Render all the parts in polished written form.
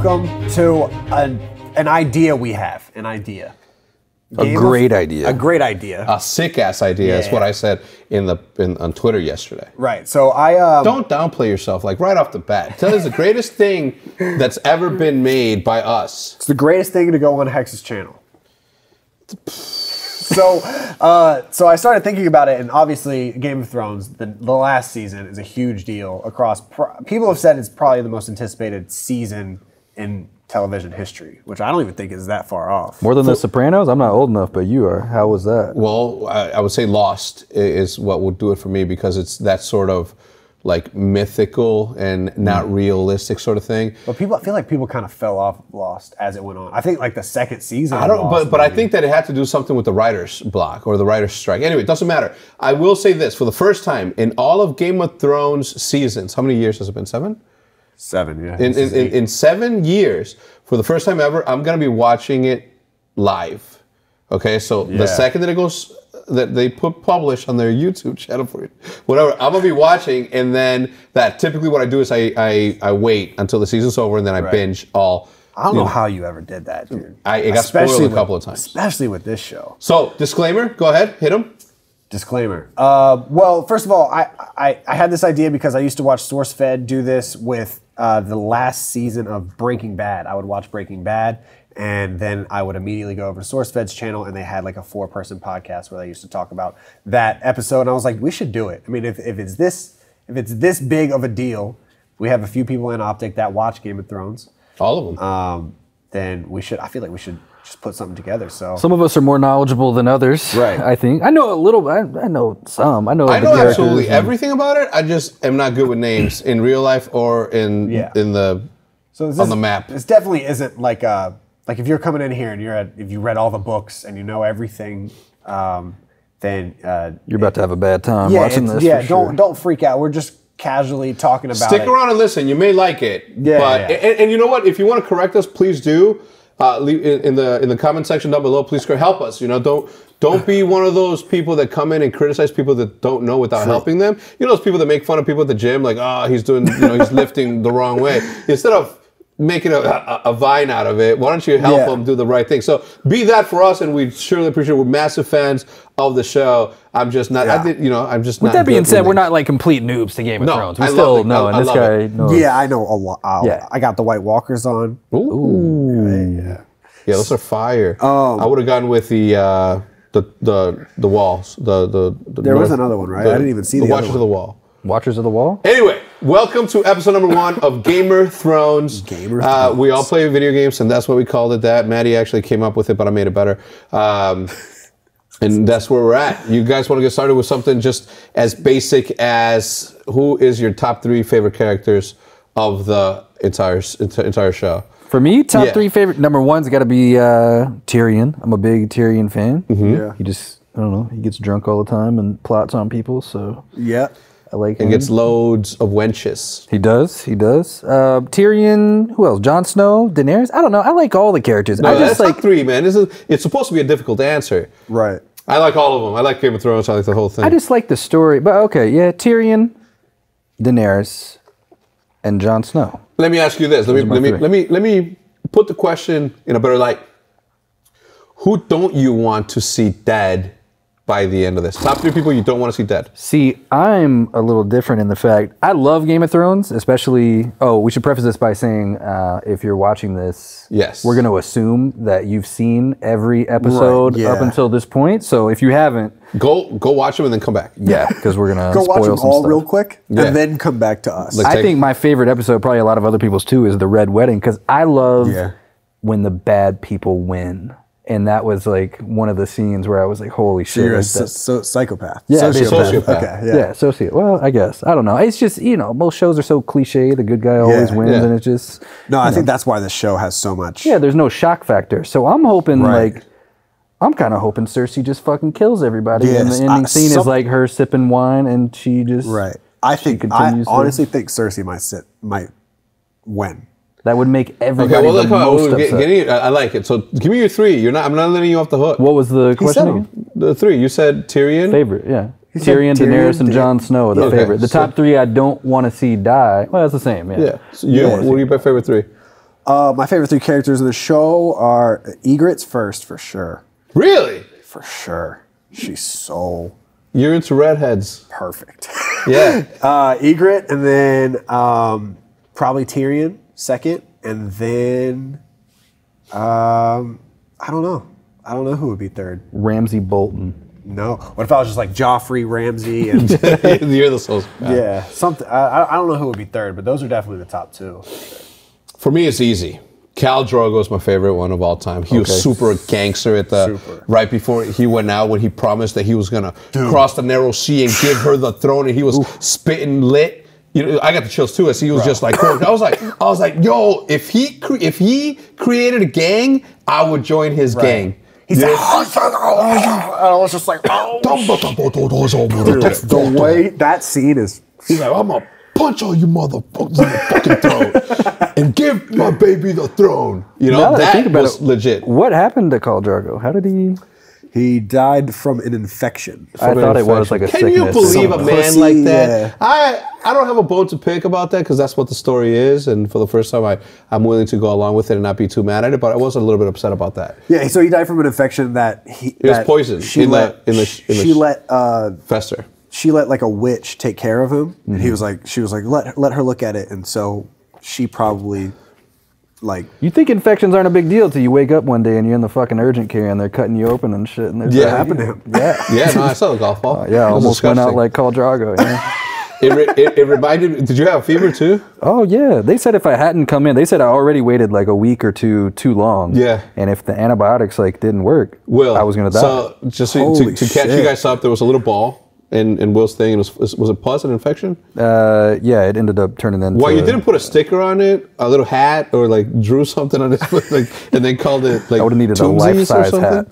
welcome to an idea we have. An idea. A great idea. A great idea. A sick-ass idea is what I said on Twitter yesterday. Right, so I... Don't downplay yourself, like right off the bat. Tell us the greatest thing that's ever been made by us. It's the greatest thing to go on HECZ's channel. So I started thinking about it, and obviously Game of Thrones, the last season, is a huge deal across... People have said it's probably the most anticipated season in television history, which I don't even think is that far off. More than The Sopranos? I'm not old enough, but you are. How was that? Well, I would say Lost is what would do it for me, because it's that sort of like mythical and not realistic sort of thing. But I feel like people kind of fell off Lost as it went on. I think like the second season. I don't, but I think that it had to do something with the writer's block or the writer's strike. Anyway, it doesn't matter. I will say this: for the first time in all of Game of Thrones seasons, how many years has it been? 7? 7, yeah. In 7 years, for the first time ever, I'm gonna be watching it live. Okay, so the second that it goes, that they publish on their YouTube channel for it, whatever, I'm gonna be watching, and then that typically what I do is I wait until the season's over, and then I binge all. I don't know how you ever did that, dude. It got spoiled a couple of times, especially with this show. So disclaimer, go ahead, hit them. Disclaimer. Well, first of all, I had this idea because I used to watch SourceFed do this with the last season of Breaking Bad. I would watch Breaking Bad, and then I would immediately go over to SourceFed's channel, and they had like a 4-person podcast where they used to talk about that episode. And I was like, we should do it. I mean, if it's this big of a deal, we have a few people in Optic that watch Game of Thrones. All of them. Then we should. I feel like we should just put something together. So some of us are more knowledgeable than others. Right. I think I know a little. I know some. I know absolutely everything about it. I just am not good with names in real life or in the on the map. This definitely isn't like if you're coming in here and if you read all the books and you know everything, then you're about to have a bad time watching this. Yeah, don't freak out. We're just casually talking about Stick around and listen. You may like it. And you know what? If you want to correct us, please do. Leave in the comment section down below. Please help us. You know, don't be one of those people that come in and criticize people that don't know without helping them. You know, those people that make fun of people at the gym, like, he's doing, he's lifting the wrong way. Instead of making a vine out of it, why don't you help them do the right thing? So be that for us, and we surely appreciate it. We're massive fans of the show. I'm just not. I'm just. With that being said, we're not like complete noobs to Game of Thrones. We still know, and this guy knows. Yeah, I know a lot. I got the White Walkers on. Ooh. Yeah, those are fire. I would have gone with the walls. There was another one, right? I didn't even see the Watchers of the Wall. Watchers of the Wall? Anyway, welcome to episode number 1 of Gamer Thrones. We all play video games, and that's why we called it that. Maddie actually came up with it, but I made it better. And that's where we're at. You guys want to get started with something just as basic as who is your top 3 favorite characters of the entire show? For me, top 3 favorite. Number 1's got to be Tyrion. I'm a big Tyrion fan. Yeah. He just, I don't know, he gets drunk all the time and plots on people, so. Yeah. I like him. And gets loads of wenches. He does. Tyrion, who else? Jon Snow, Daenerys? I don't know. I like all the characters. No, that's like top 3, man. It's supposed to be a difficult answer. Right. I like all of them. I like Game of Thrones. I like the whole thing. I just like the story. But okay, yeah, Tyrion, Daenerys, and Jon Snow. Let me ask you this. Let me put the question in a better light. Who don't you want to see dead by the end of this? Top 3 people you don't want to see dead. See, I'm a little different in the fact I love Game of Thrones, especially. Oh, we should preface this by saying if you're watching this, we're going to assume that you've seen every episode up until this point. So if you haven't, go watch them and then come back. Yeah, because we're gonna go spoil watch them some all stuff real quick and then come back to us. I think my favorite episode, probably a lot of other people's too, is the Red Wedding, because I love when the bad people win. And that was like one of the scenes where I was like, holy shit. You're a psychopath. Yeah, sociopath. Okay, yeah, sociopath. Well, I guess. I don't know. It's just, most shows are so cliche. The good guy always wins, and it's just... No, I think that's why this show has so much... Yeah, there's no shock factor. So I'm hoping, I'm kind of hoping Cersei just fucking kills everybody. And the ending scene is like her sipping wine, and she just... Right. I honestly think Cersei might win. That would make everybody the most upset. I like it. So give me your 3. I'm not letting you off the hook. What was the question again? The 3. You said Tyrion? Favorite, yeah. Tyrion, Daenerys, and Jon Snow are favorite. The top 3 I don't want to see die. Well, that's the same, yeah. Yeah. So what are your favorite 3? My favorite 3 characters in the show are Egret's first, for sure. Really? For sure. She's so... You're into redheads. Perfect. Yeah. Egret, and then probably Tyrion second, and then I don't know. I don't know who would be third. Ramsay Bolton. No. What if I was just like Joffrey, Ramsay, and You're the soul. yeah, something. I don't know who would be third, but those are definitely the top 2. For me, it's easy. Khal Drogo is my favorite one of all time. He was super gangster at the right before he went out when he promised that he was gonna cross the narrow sea and give her the throne, and he was spitting lit. You know, I got the chills too as he was just like, I was like, yo, if he created a gang, I would join his gang. He's like, I was just like, oh, the way that scene is. He's like, I'm gonna punch all you motherfuckers in the fucking throat and give my baby the throne. You know, that was legit. What happened to Khal Drogo? How did he... He died from an infection. I thought it was like a sickness. Can you believe a man like that? Yeah. I don't have a bone to pick about that because that's what the story is. And for the first time, I'm willing to go along with it and not be too mad at it. But I was a little bit upset about that. Yeah, so he died from an infection that he... It was poison. She let fester. She let like a witch take care of him. And she was like, let her look at it. And so she probably... Like, you think infections aren't a big deal till you wake up one day and you're in the fucking urgent care and they're cutting you open and shit. And that happened to him. Yeah. Yeah, no, I saw the golf ball. Yeah, almost went out like Khal Drogo. Yeah. It reminded me, did you have a fever too? Oh, yeah. They said if I hadn't come in, they said I already waited like a week or two too long. Yeah. And if the antibiotics like didn't work, I was going to die. So just to catch you guys up, there was a little ball in Will's thing. And was it pus and infection? Yeah, it ended up turning into... Well, you didn't put a sticker on it, a little hat, or like drew something on it, like, and then called it like... I would have needed a life-size hat.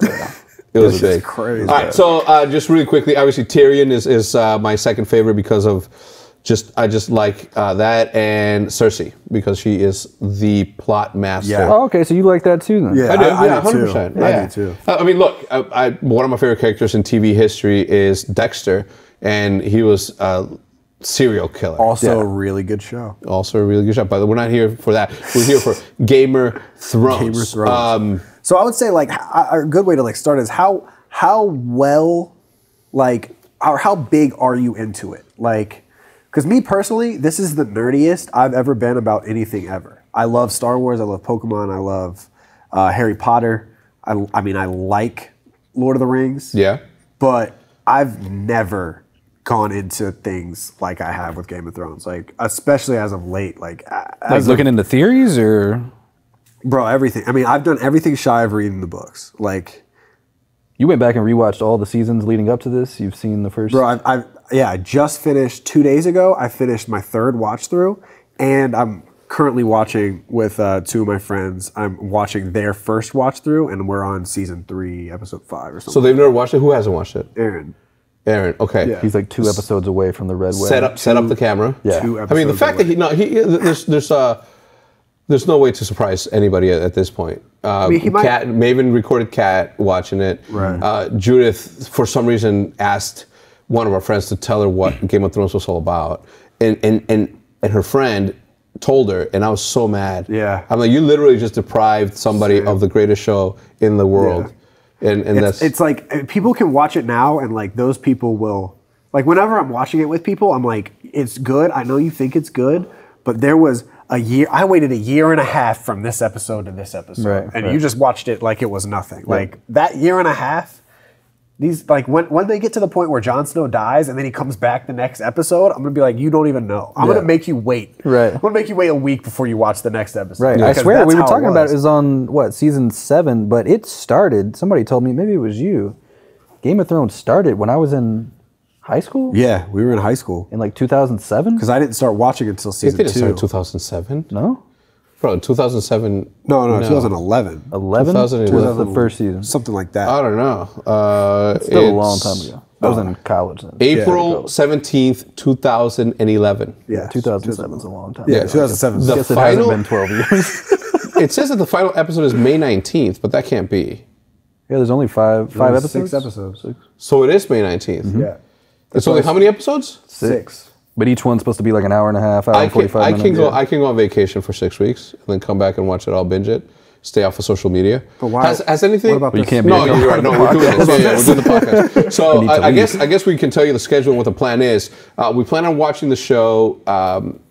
It was big. Crazy. All right, so just really quickly, obviously Tyrion is my second favorite because of I just like that, and Cersei because she is the plot master. Yeah. Oh, okay, so you like that too then? Yeah, I do 100%. Yeah. I do too. I mean, look, one of my favorite characters in TV history is Dexter, and he was a serial killer. Also a really good show. Also a really good show. But we're not here for that. We're here for Gamer Thrones. Gamer Thrones. So I would say like a good way to like start is how well like or how big are you into it? Like, because me personally, this is the nerdiest I've ever been about anything ever. I love Star Wars. I love Pokemon. I love Harry Potter. I mean, I like Lord of the Rings. Yeah. But I've never gone into things like I have with Game of Thrones. Like, especially as of late. Like looking into theories or? Bro, everything. I mean, I've done everything shy of reading the books. Like, you went back and rewatched all the seasons leading up to this? You've seen the first? Bro, I just finished 2 days ago. I finished my third watch through, and I'm currently watching with 2 of my friends. I'm watching their first watch through, and we're on season 3, episode 5 or something. So they've never watched it? Who hasn't watched it? Aaron, okay. Yeah. He's like 2 episodes away from the Red Wedding. Set up the camera. Yeah. 2 episodes I mean, the fact that there's no way to surprise anybody at this point. Maven recorded Kat watching it. Right. Judith, for some reason, asked one of our friends to tell her what Game of Thrones was all about, and her friend told her, and I was so mad. Yeah. I'm like, you literally just deprived somebody of the greatest show in the world, and it's like people can watch it now, and like those people will like whenever I'm watching it with people, I'm like, it's good. I know you think it's good, but there was a year. I waited a year and a half from this episode to this episode, and you just watched it like it was nothing. Like that year and a half. These like when they get to the point where Jon Snow dies and then he comes back the next episode, I'm gonna be like, you don't even know. I'm gonna make you wait. Right. I'm gonna make you wait a week before you watch the next episode. Right. I swear we were talking about it was on what season 7, but it started. Somebody told me, maybe it was you. Game of Thrones started when I was in high school. Yeah, we were in high school in like 2007. Because I didn't start watching until season 2. It didn't start in 2007. No. Bro, in 2007. No, 2011. 11? Was the first season? Something like that. I don't know. It's still a long time ago. I was in college then. April 17th, 2011. Yeah. 2007 is a long time. Yeah, 2007. I guess it hasn't been 12 years. It says that the final episode is May 19th, but that can't be. Yeah, there's only five episodes? 6 episodes. 6. So it is May 19th. Yeah. It's only how many episodes? 6. But each one's supposed to be like an hour and a half, hour and 45 minutes. I can go on vacation for 6 weeks and then come back and watch it all, binge it, stay off of social media. But why? Has anything? What about you can't be no, you're right. No, we're doing this. We're doing the podcast. So I guess we can tell you the schedule and what the plan is. We plan on watching the show,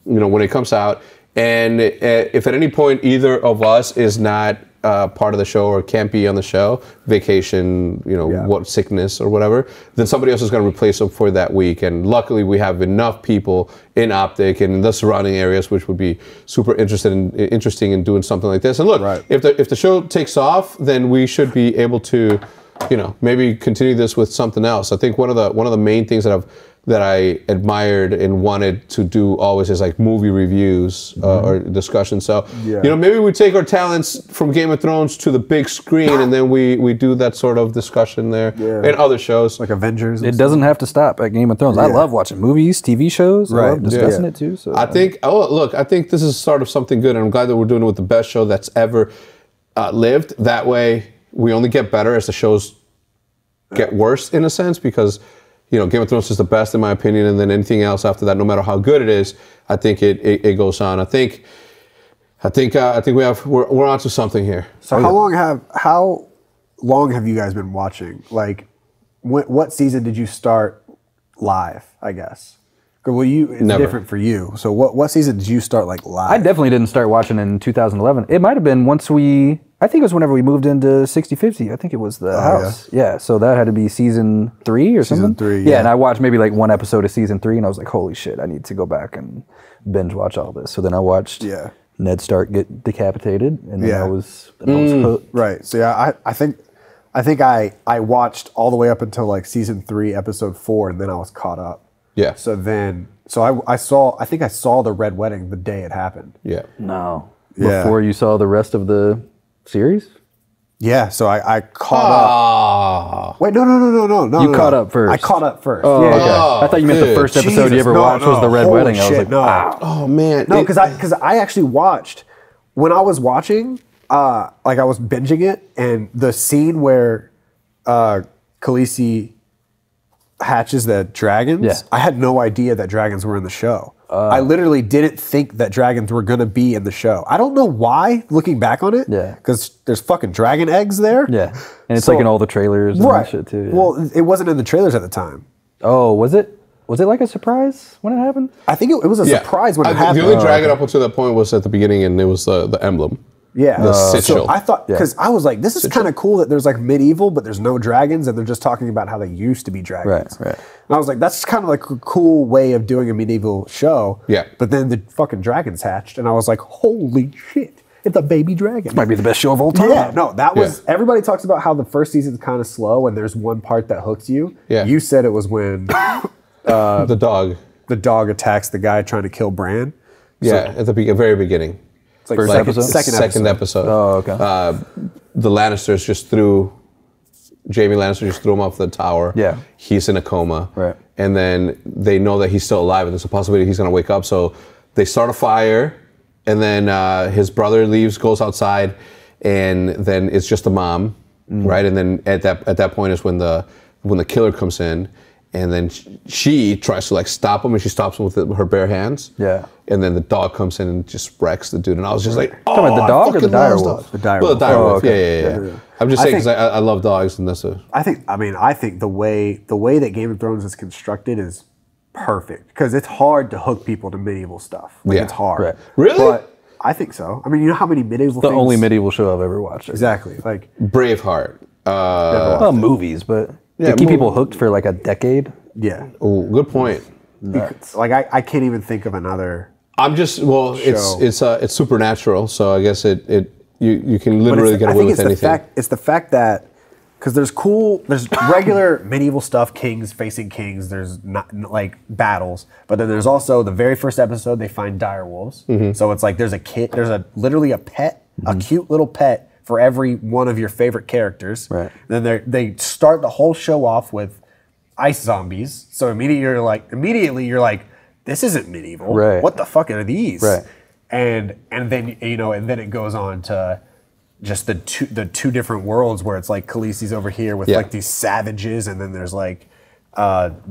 when it comes out. And if at any point either of us is not part of the show or can't be on the show, vacation, what sickness or whatever, then somebody else is going to replace them for that week. And luckily, we have enough people in Optic and in the surrounding areas, which would be super interesting in doing something like this. And look, if the show takes off, then we should be able to, maybe continue this with something else. I think one of the main things that I admired and wanted to do always is like movie reviews or discussions. So, maybe we take our talents from Game of Thrones to the big screen and then we do that sort of discussion there and other shows. Like Avengers. It doesn't have to stop at Game of Thrones. I love watching movies, TV shows. I love discussing it too. So I think this is sort of something good, and I'm glad that we're doing it with the best show that's ever lived. That way, we only get better as the shows get worse in a sense, because Game of Thrones is the best in my opinion, and then anything else after that, no matter how good it is, I think it goes on. I think we're onto something here. So how long have you guys been watching? Like, what season did you start live? I guess. Well, it's Never. different for you. So what season did you start like live? I definitely didn't start watching in 2011. It might have been I think it was whenever we moved into 60/50. I think it was the house. Yeah, so that had to be season 3 or something. Season 3, yeah. And I watched maybe like one episode of season 3, and I was like, holy shit, I need to go back and binge watch all this. So then I watched Ned Stark get decapitated, and then I was hooked. Right. So I think I watched all the way up until like season 3, episode 4, and then I was caught up. Yeah. So I saw the Red Wedding the day it happened. Yeah. No. Yeah. Before you saw the rest of the series? Yeah, so I caught up. Wait, no. You caught up first. I caught up first. Oh, okay. I thought you meant the first episode you ever watched was the Red Wedding. I was like, wow. Oh man. No, because I actually watched, when I was watching, like I was binging it, and the scene where Khaleesi hatches the dragons, I had no idea that dragons were in the show. I literally didn't think that dragons were going to be in the show. I don't know why, looking back on it. Yeah. Because there's fucking dragon eggs there. Yeah. And it's like in all the trailers and that shit too. Yeah. Well, it wasn't in the trailers at the time. Oh, was it? Was it like a surprise when it happened? I think it was a surprise when it happened. The only dragon up until that point was at the beginning, and it was the emblem. Yeah. The sigil. So I thought, because I was like, this is kind of cool that there's like medieval, but there's no dragons, and they're just talking about how they used to be dragons. Right. And I was like, that's kind of like a cool way of doing a medieval show. Yeah. But then the fucking dragons hatched, and I was like, holy shit, it's a baby dragon. Might be the best show of all time. Yeah, no, that was, everybody talks about how the first season's kind of slow, and there's one part that hooks you. Yeah. You said it was when the dog attacks the guy trying to kill Bran. Yeah, at the very beginning. It's like second episode. Oh, okay. The Lannisters Jaime Lannister just threw him off the tower. Yeah. He's in a coma. Right. And then they know that he's still alive, and there's a possibility he's going to wake up. So they start a fire, and then his brother leaves, goes outside, and then it's just the mom, right? And then at that point is when the killer comes in. And then she tries to like stop him, and she stops him with her bare hands. Yeah. And then the dog comes in and just wrecks the dude. And I was just like, talking about the dog or the direwolf? The direwolf. Well, the direwolf. okay. Yeah. I'm just saying because I love dogs, and that's a. I think the way that Game of Thrones is constructed is perfect, because it's hard to hook people to medieval stuff. Like, it's hard. Right. Really? But I think so. I mean, you know how many medieval The things? only medieval show I've ever watched. Exactly. Like Braveheart. Well, movies, but to keep people hooked for like a decade. yeah. Oh, good point. Like I can't even think of another. I'm just it's supernatural, so I guess you can literally get away with anything. It's the fact that, because there's regular medieval stuff, kings facing kings. There's not like battles, but then there's also the very first episode they find direwolves. So it's like there's literally a pet, a cute little pet for every one of your favorite characters. Right. Then they start the whole show off with ice zombies. So immediately you're like, this isn't medieval. Right. What the fuck are these? Right. And then it goes on to just the two different worlds where it's like Khaleesi's over here with like these savages, and then there's like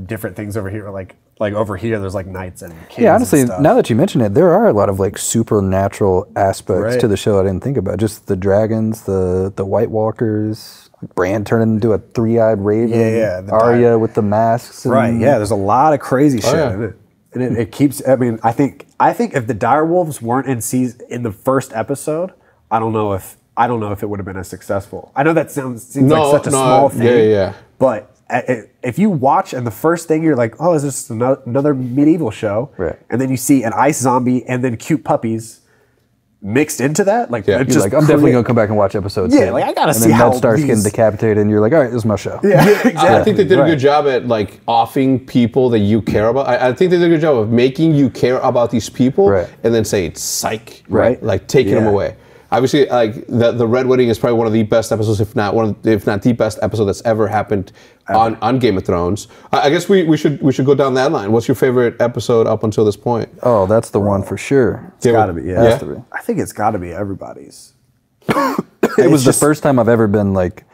different things over here like Like over here, there's like knights and kings. Yeah, honestly, and stuff. now that you mention it, there are a lot of like supernatural aspects to the show I didn't think about. Just the dragons, the White Walkers, Bran turning into a three-eyed raven. Arya with the masks. And, there's a lot of crazy shit in it. And it keeps. I mean, I think if the direwolves weren't in the first episode, I don't know if it would have been as successful. I know that seems like such a small thing. But if you watch and the first thing you're like, oh, is this another medieval show? Right. And then you see an ice zombie and then cute puppies mixed into that. Like, you're like, I'm definitely gonna come back and watch episodes. Yeah, like I gotta see how Ned starts getting decapitated, and you're like, all right, this is my show. Yeah, exactly. I think they did a good job at like offing people that you care about. I think they did a good job of making you care about these people, and then say psych, like taking them away. Obviously, like the Red Wedding is probably one of the best episodes, if not the best episode that's ever happened on Game of Thrones. I guess we should go down that line. What's your favorite episode up until this point? Oh, that's the one for sure. It's got to be. Yeah, I think it's got to be everybody's. It was the first time I've ever been like,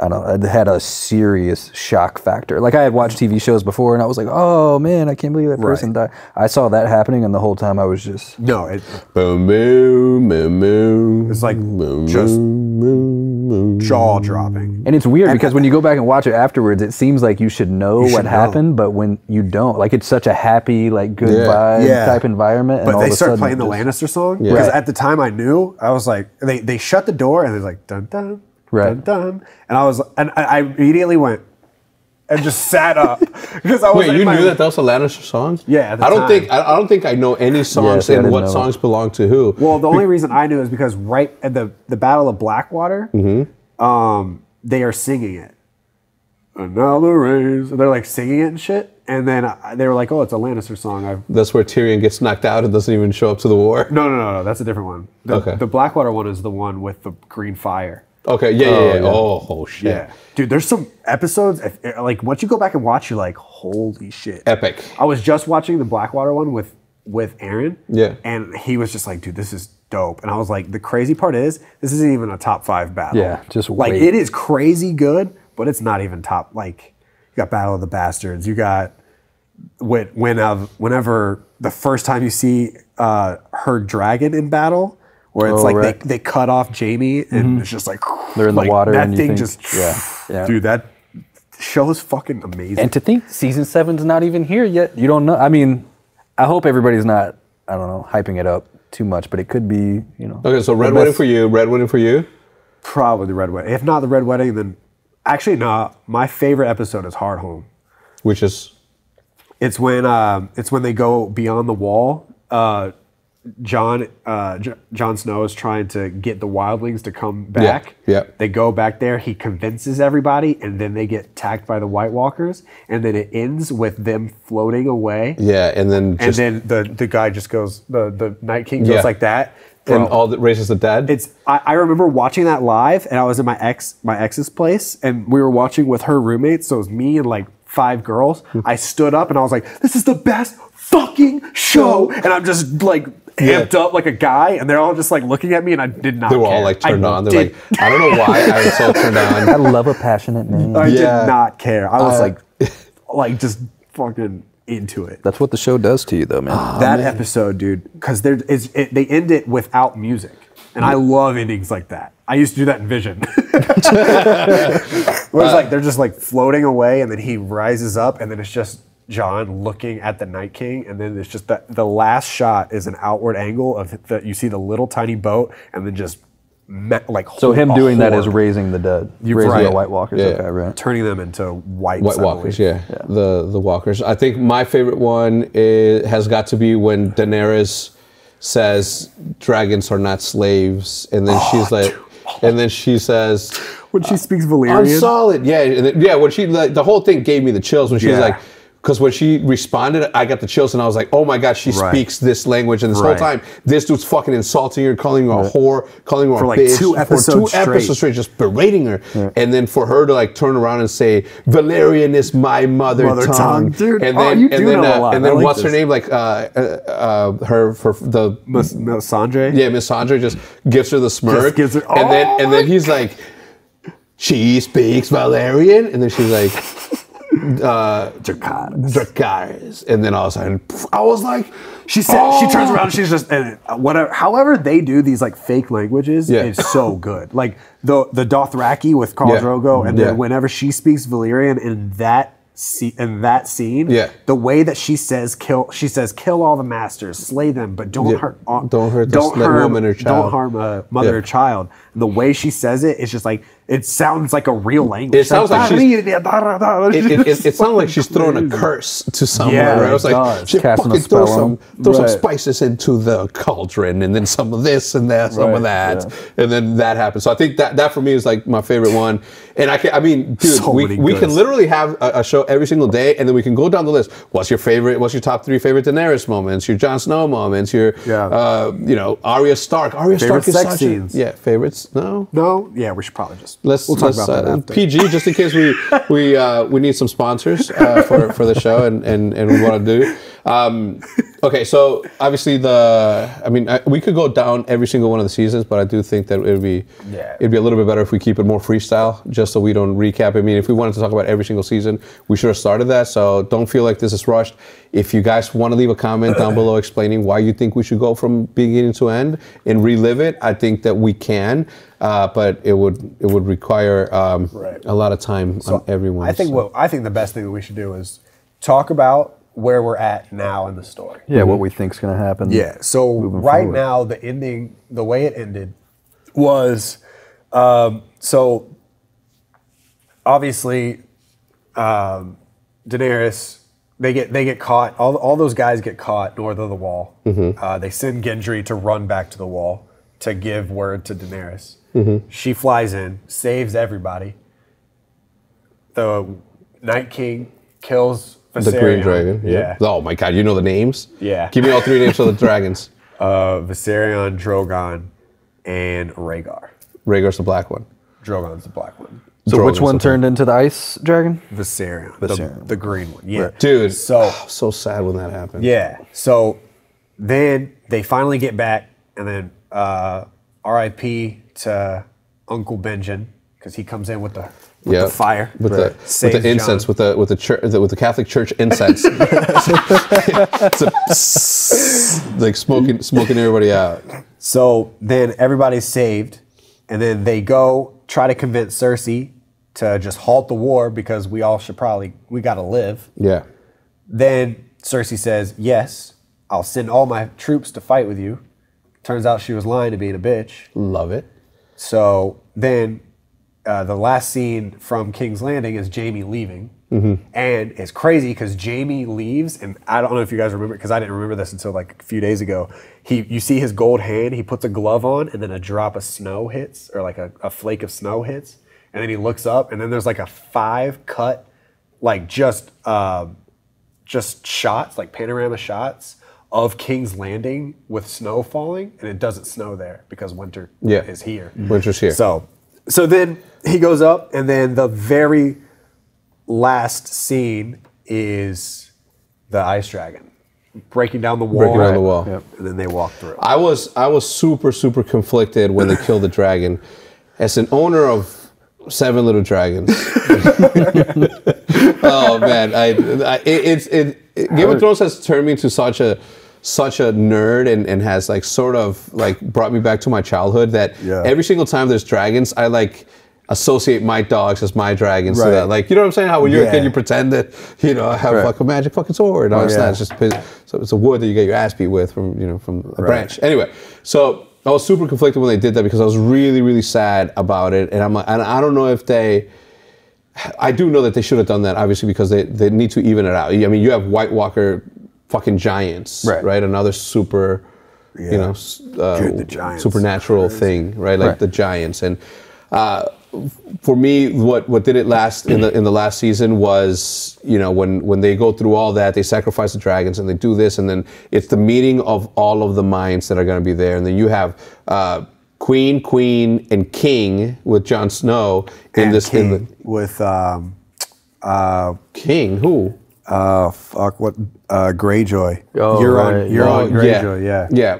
I don't know, I had a serious shock factor. Like I had watched TV shows before, and I was like, "Oh man, I can't believe that person died." I saw that happening, and the whole time I was just boom, boom, boom, boom. It's like just jaw dropping. And it's weird because when you go back and watch it afterwards, it seems like you should know what happened, but when you don't, like it's such a happy, like good vibe type environment. But and they start playing the Lannister song because at the time I knew, I was like, they shut the door and they're like dun dun. Dun, dun. And I immediately went and just sat up because I was. Wait, you knew that was a Lannister song? Yeah, I don't think I know any songs and what songs belong to who. Well, the only reason I knew is because right at the Battle of Blackwater, they are singing it. And now the rains, they're like singing it and shit. And then they were like, "Oh, it's a Lannister song." That's where Tyrion gets knocked out and doesn't even show up to the war. No, that's a different one. The Blackwater one is the one with the green fire. Okay, yeah. Oh, shit. Yeah. Dude, there's some episodes, like, once you go back and watch, you're like, holy shit. Epic. I was just watching the Blackwater one with Aaron. Yeah. And he was just like, dude, this is dope. And I was like, the crazy part is, this isn't even a top 5 battle. Yeah, just like, it is crazy good, but it's not even top, like, you got Battle of the Bastards, you got, whenever the first time you see her dragon in battle, where it's they cut off Jaime and it's just like they're in the water that and thing think, just dude, that show is fucking amazing. And to think season 7's not even here yet, you don't know. I mean, I hope everybody's not, I don't know, hyping it up too much, but it could be, you know. Okay, so Red Wedding for you. Probably the Red Wedding. If not the Red Wedding, then actually no. My favorite episode is Hard Home, which is it's when they go beyond the wall. Jon Snow is trying to get the wildlings to come back. Yeah. They go back there. He convinces everybody, and then they get attacked by the White Walkers. And then it ends with them floating away. Yeah, and then the guy just goes. The Night King goes like that. And all that raises the dead. I remember watching that live, and I was in my ex's place, and we were watching with her roommates. So it was me and like 5 girls. I stood up and I was like, "This is the best fucking show!" And I'm just like amped up like a guy, and they're all just like looking at me, and I did not. They were all like turned on. They're like, I don't know why I was so turned on. I love a passionate man. I did not care. I was like just fucking into it. That's what the show does to you, though, man. That episode, dude, because they end it without music, and I love endings like that. I used to do that in Vision. Where it's like they're just like floating away, and then he rises up, and then it's just Jon looking at the Night King, and then it's just the last shot is an outward angle of you see the little tiny boat, and then just so him doing that is raising the dead, raising the White Walkers, turning them into white Walkers, the Walkers. I think my favorite one has got to be when Daenerys says dragons are not slaves, and then she's like, and then she says when she speaks Valyrian, I'm solid, when she the whole thing gave me the chills when she was like. Because when she responded, I got the chills, and I was like, "Oh my God, she speaks this language!" And this whole time, this dude's fucking insulting her, calling her a whore, calling her a bitch, for 2 episodes straight, just berating her. And then for her to like turn around and say, "Valerian is my mother tongue," dude. And then what's her name? Like her for the Miss Sandre. Yeah, Miss Sandre just gives her the smirk, and then he's like, "She speaks Valerian," and then she's like. Dracarys. And then all of a sudden, I was like, she turns around and she's just, and whatever, however they do these like fake languages is so good. Like the Dothraki with Khal Drogo, and then whenever she speaks Valyrian in that scene, the way that she says kill all the masters, slay them, but don't hurt woman or child. Don't harm a mother or child. And the way she says it, it's just like, it sounds like a real language. It sounds like it sounds like she's throwing a curse to someone. Right? It was like she fucking throw some spices into the cauldron, and then some of this and that, some of that, and then that happens. So I think that for me is like my favorite one. And I mean, dude, so we can literally have a show every single day, and then we can go down the list. What's your favorite? What's your top 3 favorite Daenerys moments? Your Jon Snow moments? Your Arya Stark. Arya Stark is such scenes. Favorites. No. Yeah, we should probably just. We'll talk about that after. PG, just in case we need some sponsors for the show and we want to do. Okay, so obviously we could go down every single one of the seasons, but I do think that it'd be a little bit better if we keep it more freestyle, just so we don't recap. I mean, if we wanted to talk about every single season, we should have started that. So don't feel like this is rushed. If you guys want to leave a comment down below explaining why you think we should go from beginning to end and relive it, I think that we can. But it would require a lot of time on everyone. I think the best thing that we should do is talk about where we're at now in the story. Yeah, what we think's going to happen. Yeah. So right now, the ending, the way it ended, was so obviously Daenerys. They get caught. All those guys get caught north of the wall. They send Gendry to run back to the wall to give word to Daenerys. She flies in, saves everybody. The Night King kills Viserion. The Green Dragon. Yeah. Oh my God, you know the names? Yeah. Give me all 3 names of the dragons. Viserion, Drogon, and Rhaegar. Rhaegar's the black one. Drogon's the black one. So Drogon's which one turned into the ice dragon? Viserion. The green one. Yeah. Dude, so sad when that happened. Yeah. So then they finally get back, and then R.I.P. to Uncle Benjen, because he comes in with the fire, with the incense, with the Catholic Church incense, like smoking everybody out. So then everybody's saved, and then they go try to convince Cersei to just halt the war because we gotta live. Yeah. Then Cersei says, "Yes, I'll send all my troops to fight with you." Turns out she was lying to being a bitch. Love it. So then the last scene from King's Landing is Jaime leaving. And it's crazy because Jaime leaves, and I don't know if you guys remember, because I didn't remember this until like a few days ago. You see his gold hand, he puts a glove on, and then a drop of snow hits, or like a flake of snow hits, and then he looks up, and then there's like a 5 cut, like just shots, like panorama shots of King's Landing with snow falling, and it doesn't snow there because winter is here. Winter's here. So then he goes up, and then the very last scene is the ice dragon breaking down the wall. Yep. And then they walk through. I was super conflicted when they killed the dragon. As an owner of 7 little dragons, oh man, Game of Thrones has turned me into such a nerd and has like sort of like brought me back to my childhood that every single time there's dragons, I like associate my dogs as my dragons. So that, like, you know what I'm saying? How when you're a kid, you pretend that, I have like a magic fucking sword. No, it's not. It's just so it's a wood that you get your ass beat with from a branch. Anyway, so I was super conflicted when they did that because I was really sad about it. And I'm like, and I don't know if I do know that they should have done that, obviously, because they need to even it out. I mean, you have White Walker fucking giants, right? Another super, supernatural thing, right? Like the giants. And for me, what did it last in the last season was, when they go through all that, they sacrifice the dragons and they do this, and then it's the meeting of all of the minds that are going to be there, and then you have Queen, and King with Jon Snow with King who? Greyjoy. Euron Greyjoy. Yeah.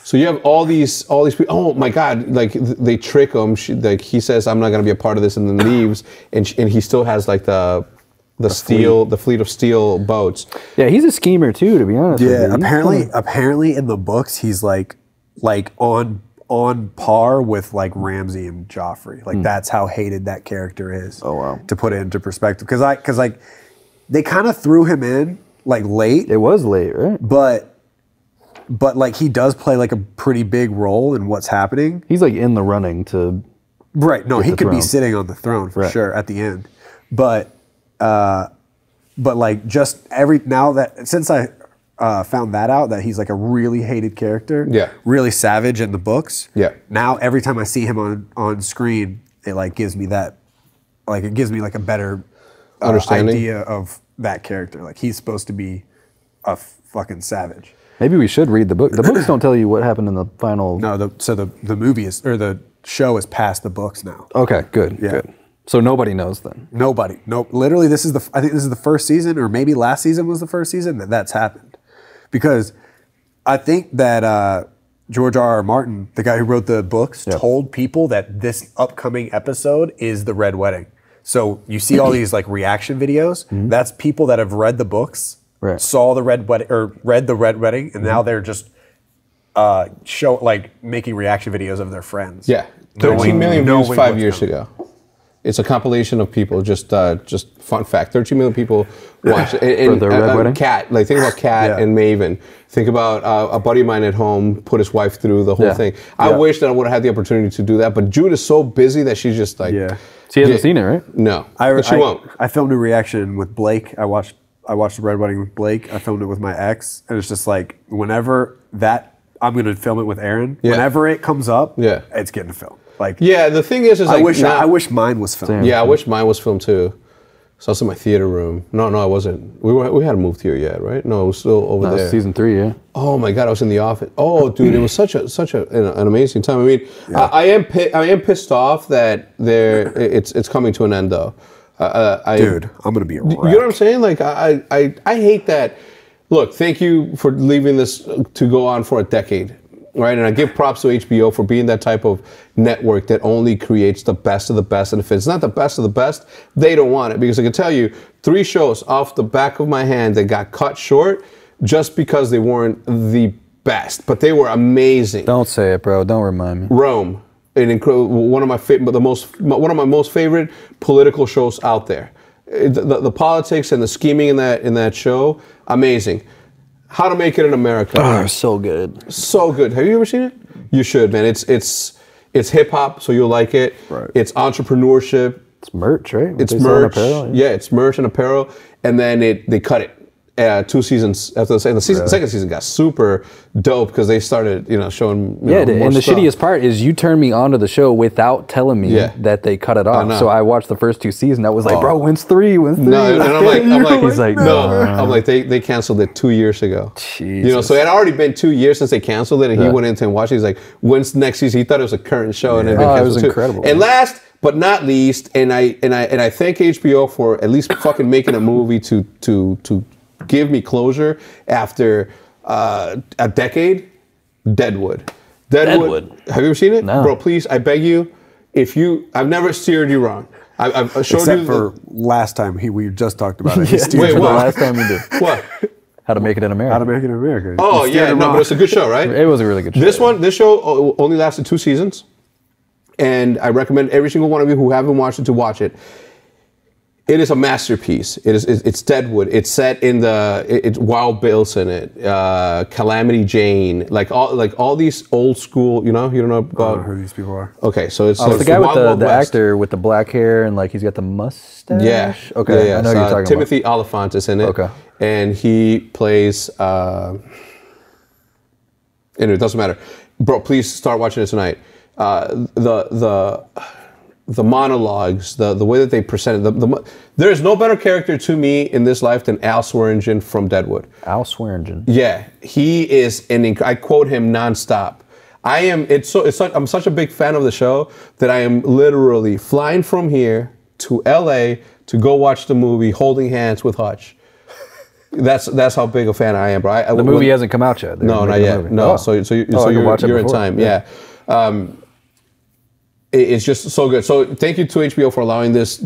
So you have all these people. Oh my God! Like they trick him. Like he says, "I'm not going to be a part of this," and then leaves. And he still has like the the fleet of steel boats. Yeah, he's a schemer too, to be honest. Yeah, apparently in the books he's like on par with like Ramsay and Joffrey. Like that's how hated that character is. Oh wow. To put it into perspective, because like they kind of threw him in like late. It was late, right? But like he does play like a pretty big role in what's happening. He's like in the running to. Right. No, he could be sitting on the throne for sure at the end. But like just since I found that out, that he's like a really hated character, really savage in the books. Yeah. Now every time I see him on screen, it like gives me that, like it gives me like a better understanding idea of that character. Like he's supposed to be a fucking savage. Maybe we should read the book. The books don't tell you what happened in the final. No, the movie is, or the show is past the books now. Okay, good, good. So nobody knows then. Nobody. No, literally, I think this is the first season, or maybe last season was the first season that's happened, because I think that George R.R. Martin, the guy who wrote the books, told people that this upcoming episode is the Red Wedding. So you see all these like reaction videos. That's people that have read the books, saw the Red Wedding, or read the Red Wedding, and now they're just making reaction videos of their friends. Yeah, 13 million views 5 years ago. It's a compilation of people. Just fun fact: 13 million people watched it. For the Red Wedding? Kat, like think about Kat and Maven. Think about a buddy of mine at home put his wife through the whole thing. I wish that I would have had the opportunity to do that, but Jude is so busy that she's just like. She hasn't seen it, right? No, but she won't. I filmed a reaction with Blake. I watched the Red Wedding with Blake. I filmed it with my ex, and it's just like whenever I'm going to film it with Aaron. Whenever it comes up, it's getting filmed. Like, the thing is I like, I wish mine was filmed. Yeah, I wish mine was filmed too. So I was in my theater room. No, I wasn't. We hadn't moved here yet, right? No, it was still over there. Season 3, yeah. Oh my God, I was in the office. Oh, dude, it was such an amazing time. I mean, I am pissed off that it's coming to an end though. Dude, I'm gonna be a wreck. You know what I'm saying? Like I hate that. Look, thank you for leaving this to go on for a decade, right? And I give props to HBO for being that type of network that only creates the best of the best. And if it's not the best of the best, they don't want it. Because I can tell you, 3 shows off the back of my hand that got cut short just because they weren't the best, but they were amazing. Don't say it, bro. Don't remind me. Rome, one of my most favorite political shows out there. The politics and the scheming in that show, amazing. How to Make It in America. Oh, so good. So good. Have you ever seen it? You should, man. It's hip hop, so you'll like it. Right. It's entrepreneurship. It's merch, right? It's merch. Yeah, it's merch and apparel. And then they cut it. 2 seasons after the second season got super dope because they started, showing more and the stuff. shittiest part is you turned me onto the show without telling me that they cut it off. So I watched the first 2 seasons. I was like, bro, when's 3? When's 3? No, and I'm like, he's like, no. I'm like, they canceled it 2 years ago. Jesus. So it had already been 2 years since they canceled it, and he went into and watched it. He's like, when's next season? He thought it was a current show, and it had been canceled. It was incredible. And last but not least, and I thank HBO for at least fucking making a movie to give me closure after a decade. Deadwood. Have you ever seen it? No. Bro, please, I beg you. I've never steered you wrong. I've showed Except you for last time we just talked about it. Wait, what? The last time we did. What? How to Make It in America. How to Make It in America. Oh yeah, no, but it's a good show, right? It was a really good show. This show only lasted 2 seasons, and I recommend every single one of you who haven't watched it to watch it. It is a masterpiece. It's Deadwood. It's set in it's Wild Bill's in it. Calamity Jane, like all these old school. You don't know about. I don't know who these people are. Okay, so it's the guy with the actor with the black hair and like he's got the mustache. Yeah. Okay. Yeah. I know who you're talking Timothy Oliphant is in it. Okay. And he plays. Anyway, it doesn't matter, bro. Please start watching it tonight. The monologues, the way that they presented there is no better character to me in this life than Al Swearingen from Deadwood. Al Swearingen. Yeah, he is I quote him nonstop. I'm such a big fan of the show that I am literally flying from here to LA to go watch the movie holding hands with Hutch. That's how big a fan I am, bro. The movie hasn't come out yet. No, not yet. No, so you're in time. Yeah. It's just so good. So thank you to HBO for allowing this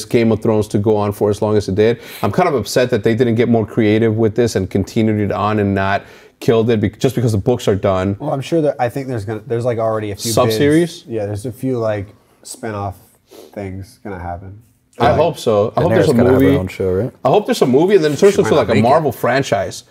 Game of Thrones to go on for as long as it did. I'm kind of upset that they didn't get more creative with this and continued it on and not killed it just because the books are done. Well, I'm sure that I think there's like already a few sub-series. Yeah, there's a few like spin-off things gonna happen. I hope so. I hope there's a movie. Have her own show, right? I hope there's a movie, and then it turns into like a Marvel franchise.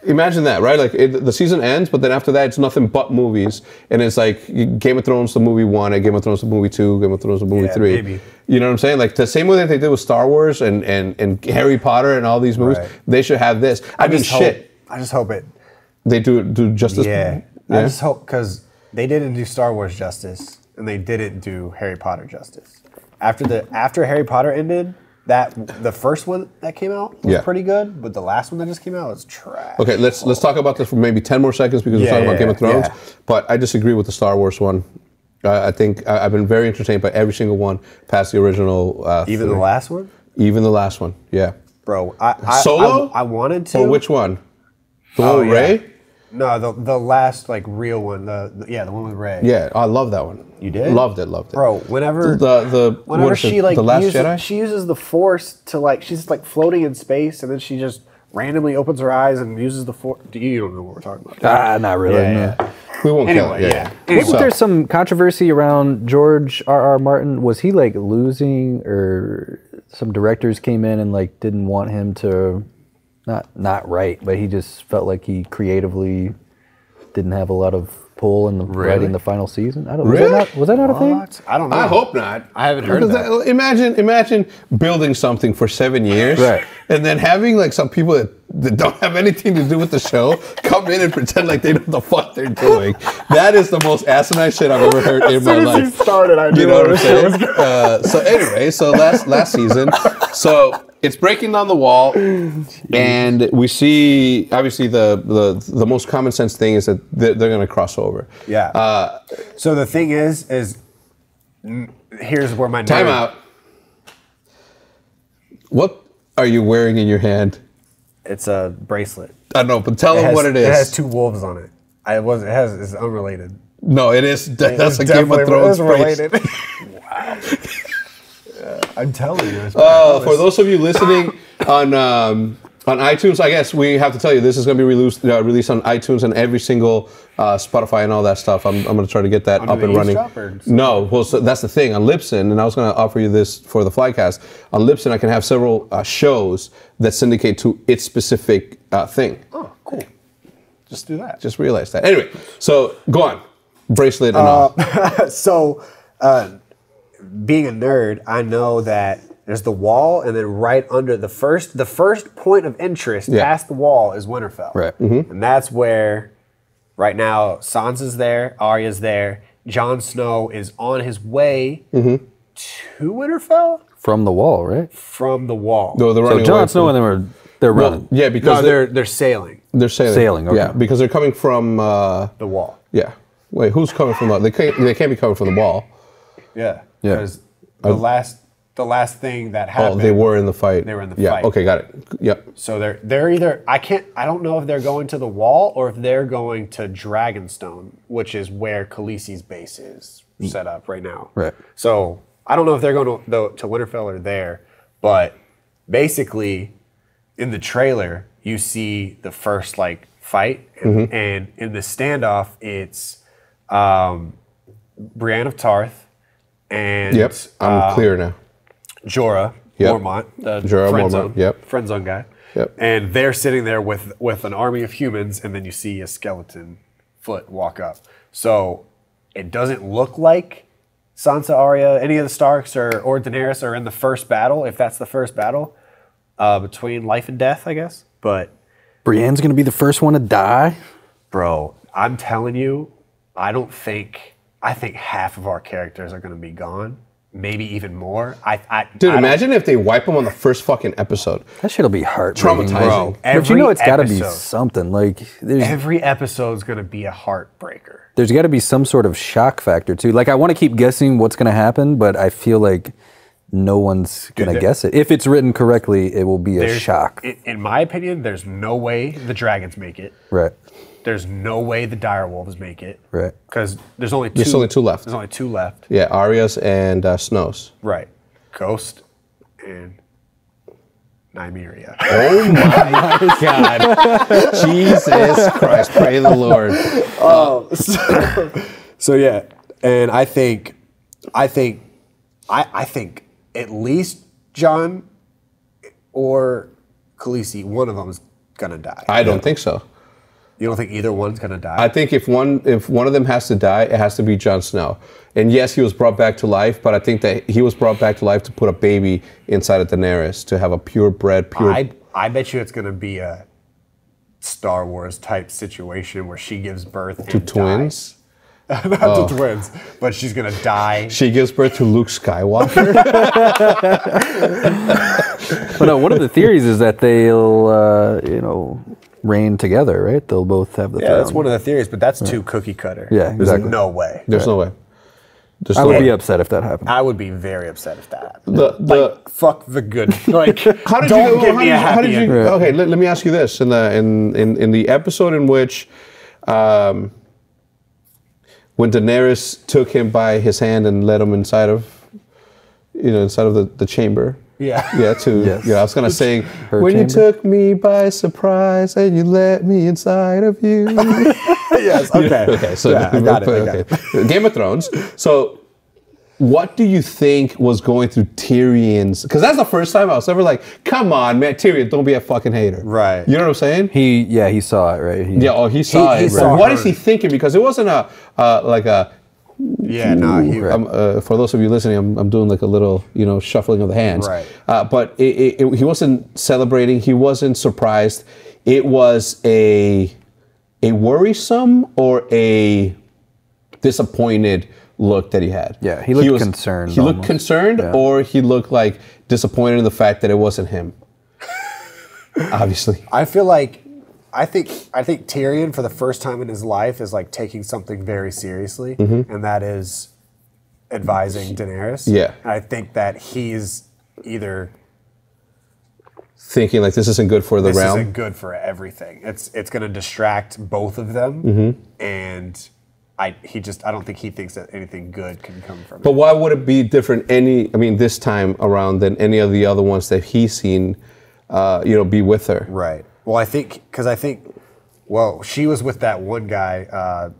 Imagine that, right? Like the season ends, but then after that, it's nothing but movies, and it's like Game of Thrones, the movie 1, and Game of Thrones, the movie 2, Game of Thrones, the movie 3. Maybe. You know what I'm saying? Like the same way that they did with Star Wars and Harry Potter and all these movies, they should have this. I just hope it. They do justice. Yeah. I just hope, because they didn't do Star Wars justice, and they didn't do Harry Potter justice. After Harry Potter ended. The first one that came out was pretty good, but the last one that just came out was trash. Okay, let's talk about this for maybe 10 more seconds because we're talking about Game of Thrones. Yeah. But I disagree with the Star Wars one. I think I've been very entertained by every single one past the original. Even the last one? Even the last one, yeah. Bro, Solo? I wanted to. Or which one? The one with Rey? No, the last like real one. The one with Rey. Yeah, I love that one. You did? Loved it. Bro, whenever she like the Last Jedi? She uses the Force to like she's like floating in space, and then she just randomly opens her eyes and uses the Force. You don't know what we're talking about. Not really. Yeah. We won't kill it. Yeah. Wasn't there some controversy around George R.R. Martin? Was he like losing, or some directors came in and like didn't want him to not write, but he just felt like he creatively didn't have a lot of pull in the writing the final season? I don't know. Was that not a thing? I don't know. I hope not. I haven't heard that. Imagine building something for 7 years, and then having like some people that don't have anything to do with the show come in and pretend like they know what the fuck they're doing. That is the most asimile shit I've ever heard in my life. As soon as you started, I knew you know what I'm saying? So anyway, last season, so it's breaking down the wall, and we see obviously the most common sense thing is that they're going to cross over. Yeah. So the thing is here's where my time out. What are you wearing in your hand? It's a bracelet. I know, but tell them what it is. It has 2 wolves on it. It's unrelated. No, it is. That's a Game of Thrones bracelet. Wow. I'm telling you. For those of you listening on iTunes, I guess we have to tell you this is going to be released on iTunes and every single Spotify and all that stuff. I'm going to try to get that up and running. No, well, so that's the thing on Libsyn, and I was going to offer you this for the Flycast. On Libsyn, I can have several shows that syndicate to its specific thing. Oh, cool. Just do that. Just realized that. Anyway, so go on. Bracelet and all. So, being a nerd, I know that there's the wall, and then right under the first point of interest past the wall is Winterfell. Right. Mm-hmm. And that's where, right now, Sansa's there, Arya's there, Jon Snow is on his way to Winterfell? From the wall, right? From the wall. No, they're running so Jon Snow and them they're running. Yeah, because they're sailing. They're sailing. Sailing, okay. Yeah, because they're coming from... the wall. Yeah. Wait, who's coming from the... They can't be coming from the wall. Yeah. Because the last thing that happened... Oh, they were in the fight. They were in the Yeah, fight. okay, got it. Yep. So they're either... I don't know if they're going to the wall or if they're going to Dragonstone, which is where Khaleesi's base is set up right now. Right. So I don't know if they're going to Winterfell or there, but basically in the trailer, you see the first like fight, and in the standoff, it's Brienne of Tarth and Yep, I'm clear now. Jorah Mormont, the Jorah friend Mormont, zone, yep. friend zone guy. Yep. And they're sitting there with an army of humans, and then you see a skeleton foot walk up. So it doesn't look like Sansa, Arya, any of the Starks or Daenerys are in the first battle, if that's the first battle between life and death, I guess. But Brienne's going to be the first one to die? bro, I'm telling you, I think half of our characters are going to be gone. Maybe even more. Dude, imagine if they wipe them on the first fucking episode. That shit'll be heartbreaking. Traumatizing. But you know it's got to be something. Like every episode's going to be a heartbreaker. There's got to be some sort of shock factor too. Like I want to keep guessing what's going to happen, but I feel like no one's going to guess it. If it's written correctly, it will be a shock. In my opinion, there's no way the dragons make it. Right. there's no way the direwolves make it. Right. Because there's only two. There's only 2 left. There's only 2 left. Yeah, Arya's and Snow's. Right. Ghost and Nymeria. Oh my God. Jesus Christ. Pray the Lord. So yeah, and I think at least Jon or Khaleesi, one of them is gonna die. I don't think so. You don't think either one's gonna die? I think if one of them has to die, it has to be Jon Snow. And yes, he was brought back to life, but I think that he was brought back to life to put a baby inside of Daenerys, to have a purebred, pure... I bet you it's gonna be a Star Wars type situation where she gives birth to twins. Not to twins, but she's gonna die. She gives birth to Luke Skywalker. But no, one of the theories is that they'll, reign together, right? They'll both have the throne. That's one of the theories, but that's too cookie cutter. Yeah, exactly. There's no way. There's no way. I would be upset if that happened. I would be very upset if that happened. Fuck the good. Like, how did don't you, give me a happy ending. Okay, let me ask you this: in the episode in which, when Daenerys took him by his hand and led him inside of the chamber. Yeah. Yeah. I was gonna sing when chamber. you took me by surprise and you let me inside of you. Yes. Okay. Okay. So yeah, I got it. Game of Thrones. So, what do you think was going through Tyrion's? Because that's the first time I was ever like, "Come on, man, Tyrion, don't be a fucking hater." Right. You know what I'm saying? He saw it, right? He saw it. saw What her. is he thinking? Because it wasn't Yeah. No. for those of you listening, I'm doing like a little, shuffling of the hands. Right. But he wasn't celebrating. He wasn't surprised. It was a worrisome or a disappointed look that he had. Yeah, he looked concerned. He looked concerned, or he looked like disappointed in the fact that it wasn't him. Obviously. I feel like I think Tyrion, for the first time in his life, is like taking something very seriously, and that is advising Daenerys. Yeah. And I think that he's either thinking like this isn't good for the realm. This isn't good for everything. It's going to distract both of them, and I don't think he thinks that anything good can come from it. But why would it be different this time around than any of the other ones that he's seen, be with her? Right. Well, she was with that one guy,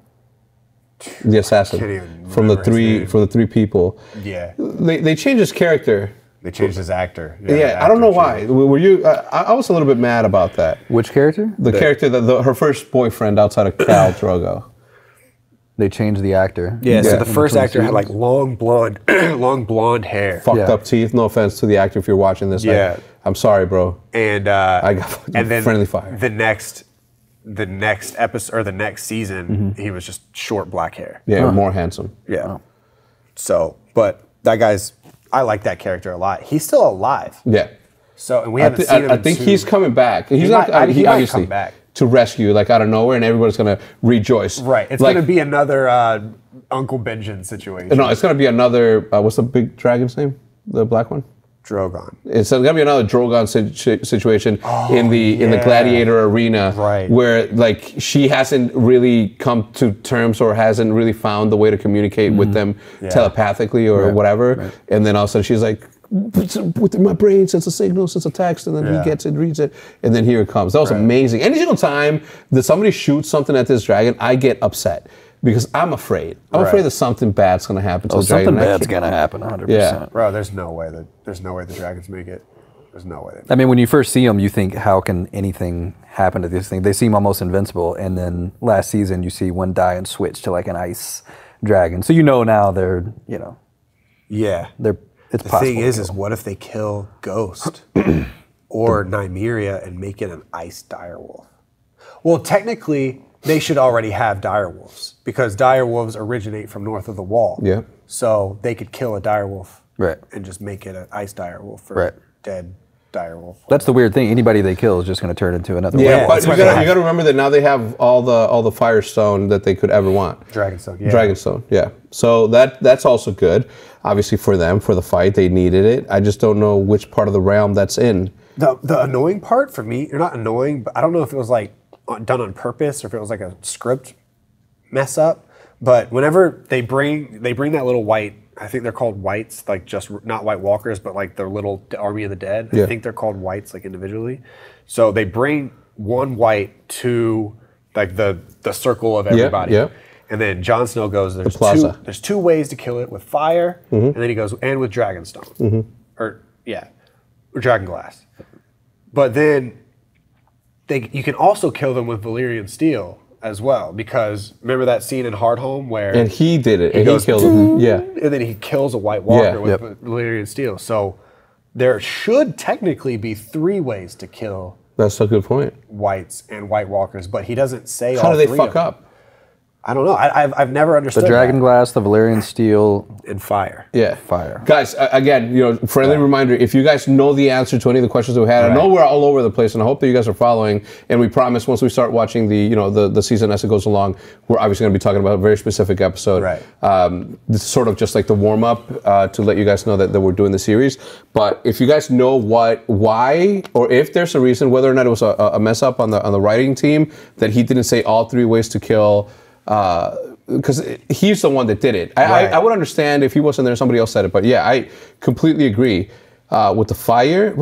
the assassin from the three people. Yeah. They changed his character. They changed his actor. Yeah, I don't know why. Were you? I was a little bit mad about that. Which character? The character that her first boyfriend outside of Khal Drogo. They changed the actor. Yeah, so the first actor had like long blonde hair. Fucked up teeth. No offense to the actor if you're watching this. Yeah. I'm sorry, bro. And I got friendly fire. The next episode or the next season, he was just short black hair. Yeah, more handsome. Yeah. Wow. So, but that guy's, I like that character a lot. He's still alive. Yeah. So, and we haven't seen him. I think he's coming back. He's he might come back to rescue, like out of nowhere, and everybody's gonna rejoice. Right. It's gonna be another Uncle Benjen situation. No, it's gonna be another. What's the big dragon's name? The black one. Drogon. It's gonna be another Drogon situation in the gladiator arena, right? Where like she hasn't really come to terms or hasn't really found the way to communicate with them telepathically or whatever, and then all of a sudden she's like, within my brain, sends a signal, sends a text, and then he gets it, reads it, and then here it comes. That was amazing. Any single time that somebody shoots something at this dragon, I get upset. Because I'm afraid. I'm afraid that something bad's going to happen to the dragon. Something bad's going to happen, 100%. Yeah. Bro, there's no way the dragons make it. There's no way. I mean, when you first see them, you think, how can anything happen to this thing? They seem almost invincible. And then last season, you see one die and switch to like an ice dragon. So now they're, Yeah. It's the possible. thing is what if they kill Ghost or Nymeria and make it an ice direwolf? Well, technically, they should already have direwolves because direwolves originate from north of the wall. Yeah. So they could kill a direwolf and just make it an ice direwolf or dead direwolf. That's the weird thing. Anybody they kill is just going to turn into another werewolf. werewolf. But you got to remember that now they have all the Firestone that they could ever want. Dragonstone, yeah. Dragonstone, yeah. So that's also good. Obviously for them, for the fight, they needed it. I just don't know which part of the realm that's in. The annoying part for me, or not annoying, but I don't know if it was like done on purpose or if it was like a script mess up. But whenever they bring that little white, I think they're called whites, like just not White Walkers, but like their little Army of the Dead. I think they're called whites, like individually. So they bring one white to like the circle of everybody. And then Jon Snow goes, there's two ways to kill it, with fire, and then he goes, and with Dragonstone. Or Dragon Glass. But then you can also kill them with Valyrian Steel as well, because remember that scene in Hardhome where... And he did it, and he killed him. And then he kills a White Walker with Valyrian Steel. So there should technically be 3 ways to kill... That's a good point. ...whites and White Walkers, but he doesn't say How all 3 do they fuck up? I don't know. I've never understood the Dragon Glass, the Valyrian Steel, and fire. Fire. Guys, again, friendly reminder, if you guys know the answer to any of the questions that we had, I know we're all over the place, and I hope that you guys are following, and we promise once we start watching the season as it goes along, we're obviously going to be talking about a very specific episode. This is sort of just like the warm-up to let you guys know that we're doing the series. But if you guys know why, or if there's a reason, whether or not it was a mess up on the writing team, that he didn't say all 3 ways to kill... because he's the one that did it. I would understand if he wasn't there, somebody else said it. But yeah, I completely agree. With the fire,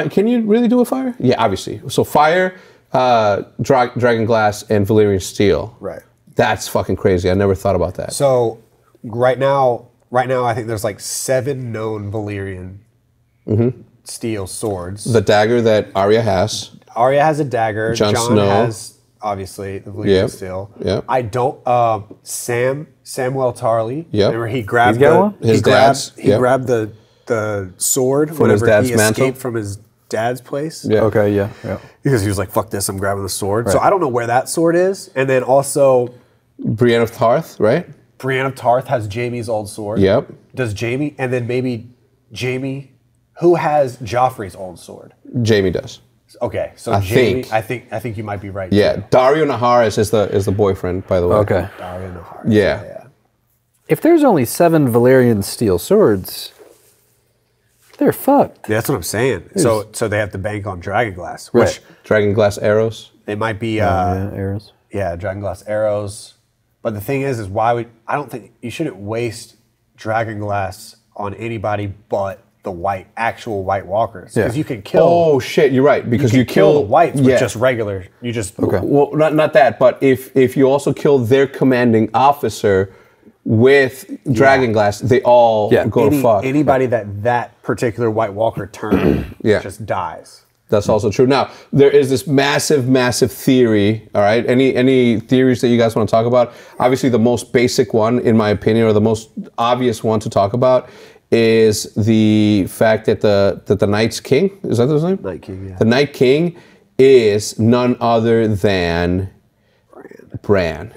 can you really do a fire? Yeah, obviously. So fire, Dragon Glass, and Valyrian Steel. Right. That's fucking crazy. I never thought about that. So right now, I think there's like 7 known Valyrian steel swords. The dagger that Arya has. Arya has a dagger. Jon Snow has... Obviously, the Valyrian Steel. I don't. Samuel Tarly. Remember, he grabbed he grabbed the sword from his dad's mantle? Escaped from his dad's place. Because he was like, "Fuck this! I'm grabbing the sword." So I don't know where that sword is. And then also, Brienne of Tarth, right? Brienne of Tarth has Jaime's old sword. Does Jaime? And then maybe Jaime, who has Joffrey's old sword? Jaime does. Okay, so I think you might be right. Yeah, Daario Naharis is the boyfriend, by the way. Okay. Daario Naharis. Yeah. If there's only 7 Valyrian steel swords, they're fucked. Yeah, that's what I'm saying. So they have to bank on Dragon Glass, which Dragon Glass arrows. They might be arrows. Yeah, Dragon Glass arrows. But the thing is I don't think you shouldn't waste Dragon Glass on anybody but the actual White Walkers, because you can kill. Oh shit, you're right, because you kill the whites with just regular. You just well, not that, but if you also kill their commanding officer with Dragon Glass, they all go to fuck. Anybody that particular White Walker turn just dies. That's also true. Now there is this massive theory. All right, any theories that you guys want to talk about? Obviously, the most basic one, in my opinion, or the most obvious one to talk about, is the fact that the Night's King, is that his name? Night King, yeah. The Night King is none other than Bran.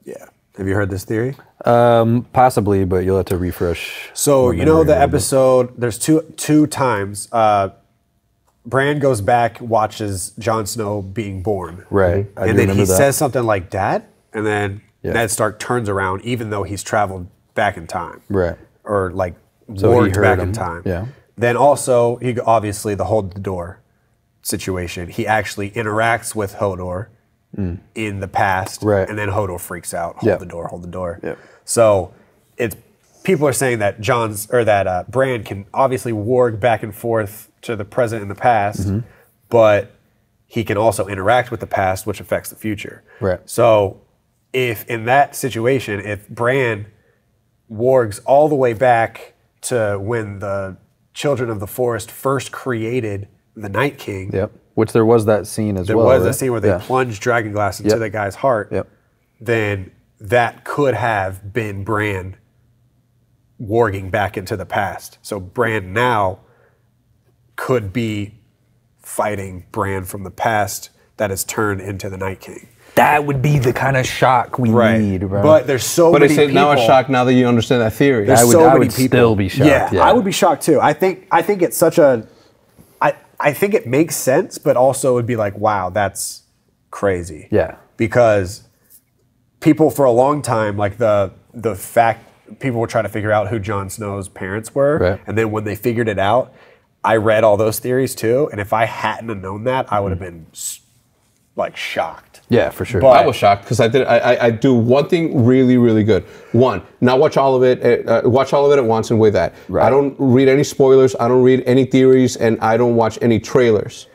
Yeah. Have you heard this theory? Possibly, but you'll have to refresh. So you know the episode. There's two times. Bran goes back, watches Jon Snow being born. Right. And then he says something like, "Dad," and then Ned Stark turns around, even though he's traveled back in time. Right. Or like. So he back in time. Yeah. Then also, obviously the hold the door situation. He actually interacts with Hodor in the past, and then Hodor freaks out. Hold the door. Hold the door. Yep. So people are saying that Bran can obviously warg back and forth to the present and the past, but he can also interact with the past, which affects the future. Right. So if in that situation, if Bran wargs all the way back to when the Children of the Forest first created the Night King. Yep. Which there was that scene as well. There was that scene where they plunged Dragon Glass into that guy's heart. Yep. Then that could have been Bran warging back into the past. So Bran now could be fighting Bran from the past that has turned into the Night King. That would be the kind of shock we need, bro. But there's so many people. But they say now a shock now that you understand that theory. I would still be shocked. Yeah, I would be shocked too. I think it's such a... I think it makes sense, but also it would be like, wow, that's crazy. Yeah. Because people for a long time, like the fact... People were trying to figure out who Jon Snow's parents were. Right. And then when they figured it out, I read all those theories too. And if I hadn't have known that, I would have been like shocked. Yeah, for sure. But I was shocked because I do one thing really, really good. One, not watch all of it. Watch all of it at once and weigh that. Right. I don't read any spoilers. I don't read any theories, and I don't watch any trailers.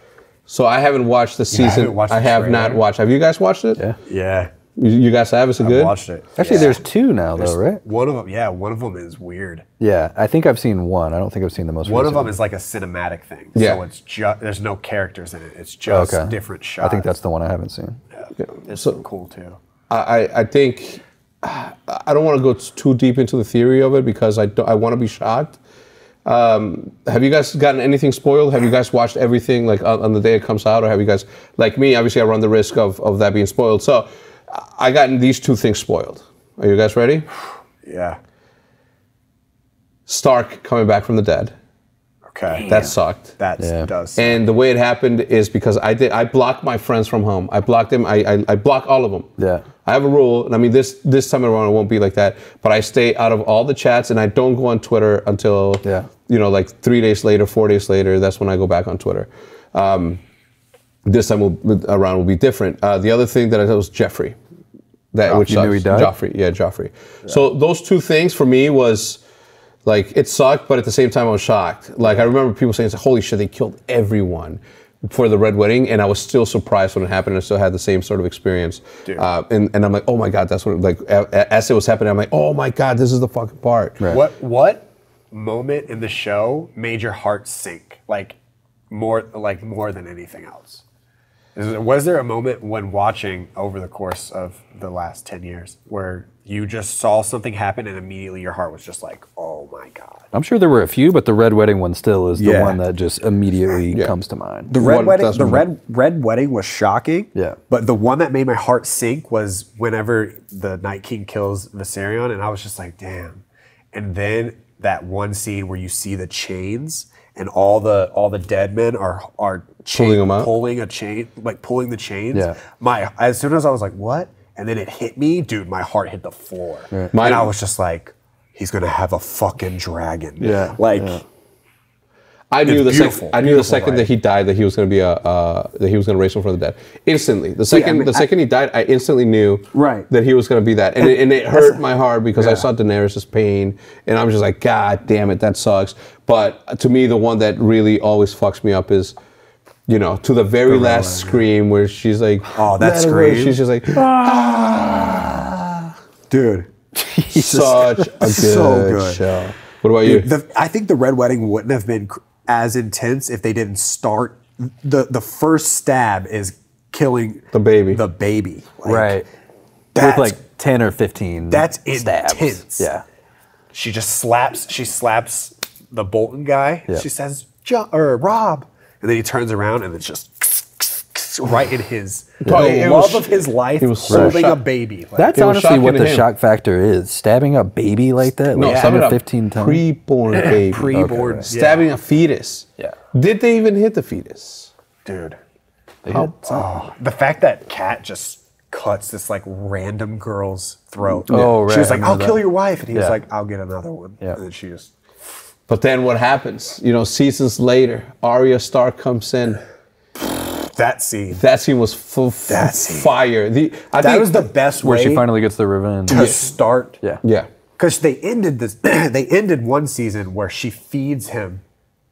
So I haven't watched the season. I have not watched. Have you guys watched it? Yeah. Yeah. You guys have? Is it good? I watched it. Actually, there's 2 now, though, right? One of them, one of them is weird. Yeah, I think I've seen one. I don't think I've seen the most One recent. of them is like a cinematic thing. Yeah. So it's just, there's no characters in it. It's just different shots. I think that's the one I haven't seen. Yeah. It's so cool, too. I think, I don't want to go too deep into the theory of it because I want to be shocked. Have you guys gotten anything spoiled? Have you guys watched everything like on the day it comes out, or have you guys, like me, obviously I run the risk of that being spoiled. So I gotten these 2 things spoiled. Are you guys ready? Yeah. Stark coming back from the dead. Okay. That sucked. That does suck. And the way it happened is because I blocked my friends from home. I blocked them. I block all of them. Yeah. I have a rule, and I mean this time around it won't be like that. But I stay out of all the chats, and I don't go on Twitter until like 3 days later, 4 days later. That's when I go back on Twitter. This time around will be different. The other thing that I thought was Jeffrey. Which you knew he died? Joffrey. Yeah, Joffrey. Yeah. So those 2 things for me was like it sucked, but at the same time I was shocked. Like I remember people saying, "Holy shit, they killed everyone for the Red Wedding," and I was still surprised when it happened. I still had the same sort of experience. And I'm like, "Oh my god, that's what!" Like as it was happening, I'm like, "Oh my god, this is the fucking part." Right. What moment in the show made your heart sink? Like more than anything else? Was there a moment when watching over the course of the last 10 years where you just saw something happen and immediately your heart was just like, oh my God? I'm sure there were a few, but the Red Wedding one still is the one that just immediately comes to mind. The Red Wedding was shocking. Yeah. But the one that made my heart sink was whenever the Night King kills Viserion, and I was just like, damn. And then that one scene where you see the chains and all the dead men are pulling the chains. Yeah. As soon as I was like, what? And then it hit me, dude, my heart hit the floor. Right. And I was just like, he's gonna have a fucking dragon. Yeah. I knew the second that he died that he was going to be that he was going to raise him from the dead. Instantly, the second he died, I instantly knew that he was going to be that, and it hurt my heart because I saw Daenerys' pain, and I'm just like, God damn it, that sucks. But to me, the one that really always fucks me up is, to the very last scream where she's like, oh, that scream, she's just like, dude, such a good show. What about you? I think the Red Wedding wouldn't have been as intense if they didn't start. The first stab is killing the baby. Right. With like 10 or 15 That's stabs. Intense. Yeah. She slaps the Bolton guy. Yeah. She says, Rob. And then he turns around and it's just right in his love of his life, holding a baby. That's honestly what the shock factor is. Stabbing a baby like that? No, stabbing 15 times. Pre-born baby. Pre-born. Stabbing a fetus. Yeah. Did they even hit the fetus? Dude. The fact that Kat just cuts this random girl's throat. Oh, right. She was like, I'll kill your wife. And he was like, I'll get another one. Yeah. And then she just... But then what happens? Seasons later, Arya Stark comes in. That scene was fire. That was the best way where she finally gets the revenge to start. Yeah. Because they ended this. They ended one season where she feeds him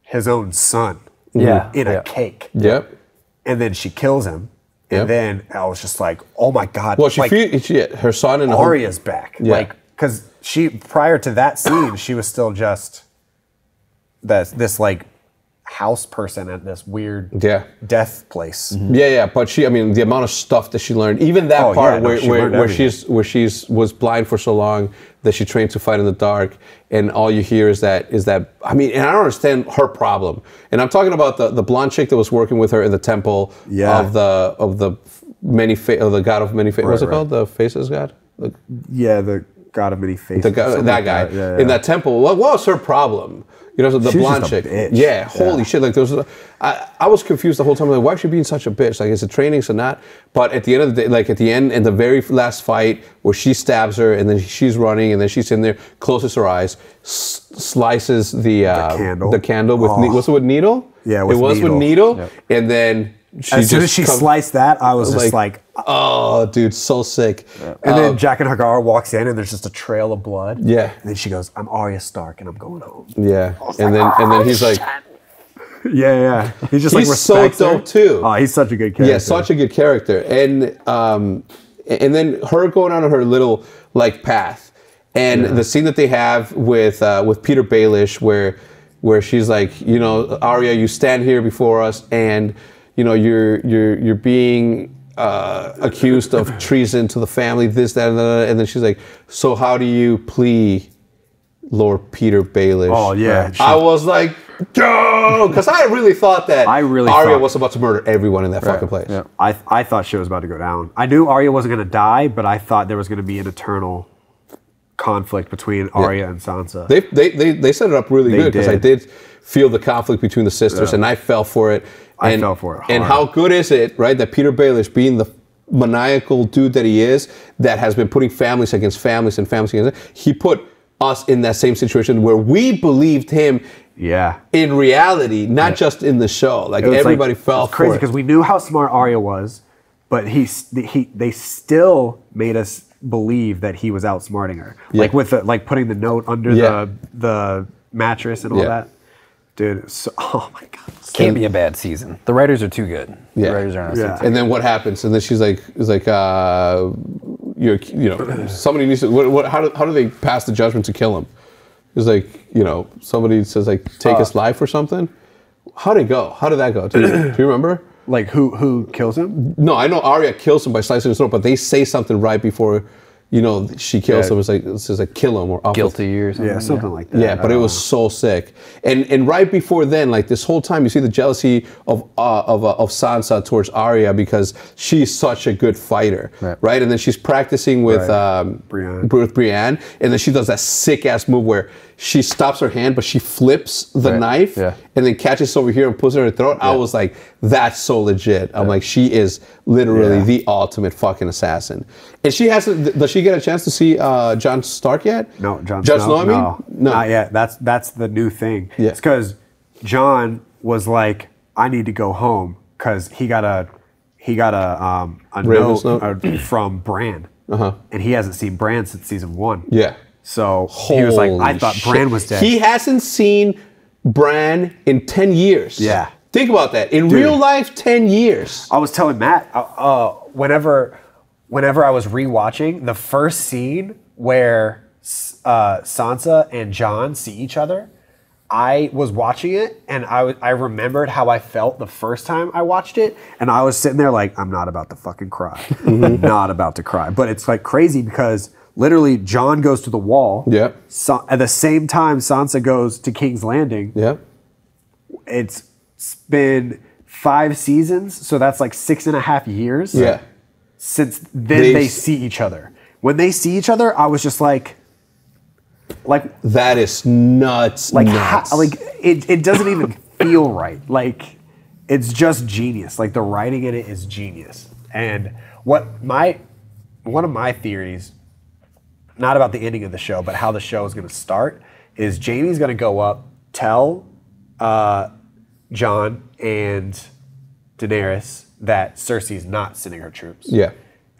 his own son. In a cake. Yep. And then she kills him. And then I was just like, oh my God. Well, her son and Arya's back. Yeah. Because prior to that scene, she was still just this house person at this weird death place. Mm-hmm. Yeah, but the amount of stuff that she learned, even that part where she was blind for so long that she trained to fight in the dark, and all you hear is that and I don't understand her problem. And I'm talking about the blonde chick that was working with her in the temple of the god of many faces. What's it called? The faces god? The god of many faces. That guy in that temple. What was her problem? The blonde chick. Bitch. Yeah, holy shit. I was confused the whole time. Why is she being such a bitch? Is it training, so not? But at the end of the day, at the end, in the very last fight, where she stabs her, and then she's running, and then she's in there, closes her eyes, slices the candle with what's it with needle? Yeah, it was with needle, and then As soon as she sliced that, I was just like, oh, dude, so sick. Yeah. And then Jack and Hagar walks in, and there's just a trail of blood. Yeah. And then she goes, "I'm Arya Stark, and I'm going home." Yeah. And then he's like, yeah. He's just he's so dope too. Oh, he's such a good character. Yeah, such a good character. And then her going on her little like path, and the scene that they have with Peter Baelish, where she's like, you know, Arya, you stand here before us, and you know you're being accused of treason to the family, this, that, and then she's like, so how do you plea, Lord Peter Baelish? Oh yeah, I was like, go, because I really thought that Arya was about to murder everyone in that fucking place. Yeah. I thought shit was about to go down. I knew Arya wasn't going to die, but I thought there was going to be an eternal conflict between Arya and Sansa. They set it up really good, because I did feel the conflict between the sisters, and I fell for it. I fell for it hard. And how good is it, right, that Peter Baelish, being the maniacal dude that he is, that has been putting families against families and families against, he put us in that same situation where we believed him in reality, not just in the show. Like, everybody fell for it. Crazy, because we knew how smart Arya was, but they still made us believe that he was outsmarting her. Like with putting the note under the mattress and all that. Dude, oh my God. Can't be a bad season. The writers are too good. The writers are on a season. And then what happens? And then she's like, you know, somebody needs to, how do they pass the judgment to kill him? It's like, you know, somebody says like, take his life or something. How'd it go? How did that go? Do you remember? Like who kills him? No, I know Arya kills him by slicing his throat, but they say something right before, you know, she kills him. It says like, kill him, or guilty or something. Yeah, something like that. Yeah, but it was so sick. And right before then, like this whole time, you see the jealousy of Sansa towards Arya, because she's such a good fighter, right? And then she's practicing with Brienne, and then she does that sick ass move where she stops her hand, but she flips the knife, and then catches over here and puts it in her throat. I was like, that's so legit. I'm like, she is literally the ultimate fucking assassin. And she hasn't. Does she get a chance to see Jon Stark yet? No, Jon Snow. I mean, no, not yet. That's the new thing. Yeah. It's because Jon was like, I need to go home, because he got a note from Bran, and he hasn't seen Bran since season 1. Yeah. So he was like, I thought Bran was dead. He hasn't seen Bran in 10 years. Yeah. Think about that. In real life, 10 years. I was telling Matt, whenever I was rewatching, the first scene where Sansa and Jon see each other, I was watching it, and I remembered how I felt the first time I watched it, and I was sitting there like, I'm not about to fucking cry. I'm not about to cry. But it's like crazy, because literally Jon goes to the wall. Yeah. At the same time, Sansa goes to King's Landing. Yeah. It's been 5 seasons, so that's like 6.5 years. Yeah. Since then they see each other. When they see each other, I was just like that is nuts. Like, nuts. It doesn't even feel right. Like, it's just genius. Like, the writing in it is genius. And one of my theories, not about the ending of the show, but how the show is going to start, is Jaime's going to go up, tell Jon and Daenerys that Cersei's not sending her troops. Yeah.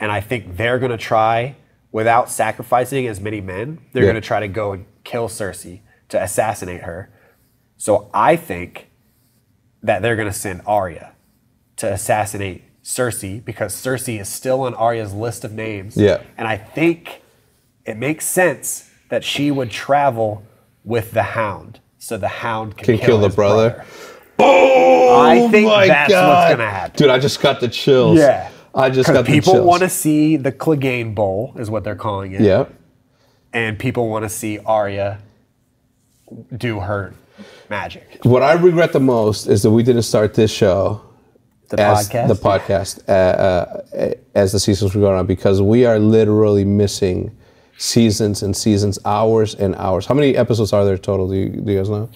And I think they're going to try, without sacrificing as many men, they're going to try to go and kill Cersei, to assassinate her. So I think that they're going to send Arya to assassinate Cersei, because Cersei is still on Arya's list of names. Yeah. And I think it makes sense that she would travel with the Hound, so the Hound can kill the brother. Oh, I think that's what's going to happen. Dude, I just got the chills. Yeah. I just got the chills. People want to see the Clegane Bowl, is what they're calling it. Yeah. And people want to see Arya do her magic. What I regret the most is that we didn't start this show, the podcast, as the seasons were going on, because we are literally missing seasons and seasons, hours and hours. How many episodes are there total? Do you guys know?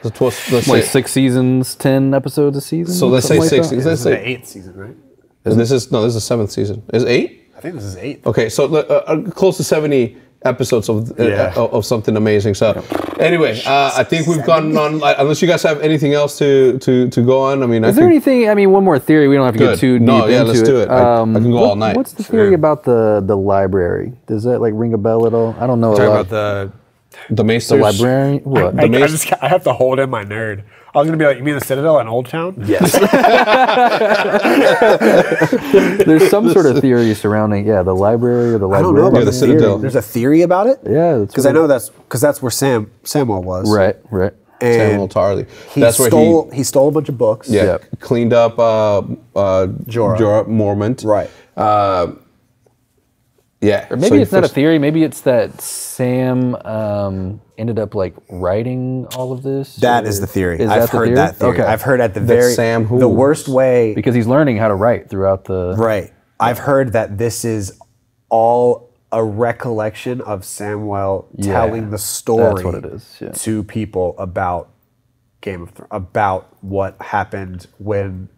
Let's say 6 seasons, 10 episodes a season. So let's say 6 seasons. This is the 8th season, right? This is the 7th season. Is it 8? I think this is 8. Okay, so close to 70 episodes of something amazing. So anyway, I think we've gone on. Unless you guys have anything else to go on. I mean, is there anything? I mean, one more theory. We don't have to get too deep into it. Let's do it. I can go all night. What's the theory about the library? Does that like ring a bell at all? I don't know. Talking about the Maesters? The librarian? What? I have to hold in my nerd. I was going to be like, you mean the Citadel in Old Town? Yes. There's some sort of theory surrounding, the library or the library. I don't know about the Citadel. There's a theory about it? Yeah. Because I know that's where Samuel was. Right. And Samuel Tarly. That's where he stole a bunch of books. Yeah. Cleaned up Jorah Mormont. Right. Yeah. Or maybe it's not a theory. Maybe it's that Sam ended up like writing all of this. That is the theory. I've heard that theory. Okay. I've heard at the worst way. Because he's learning how to write throughout the... Right. I've heard that this is all a recollection of Samuel telling the story that's what it is. To people about Game of Thrones, about what happened when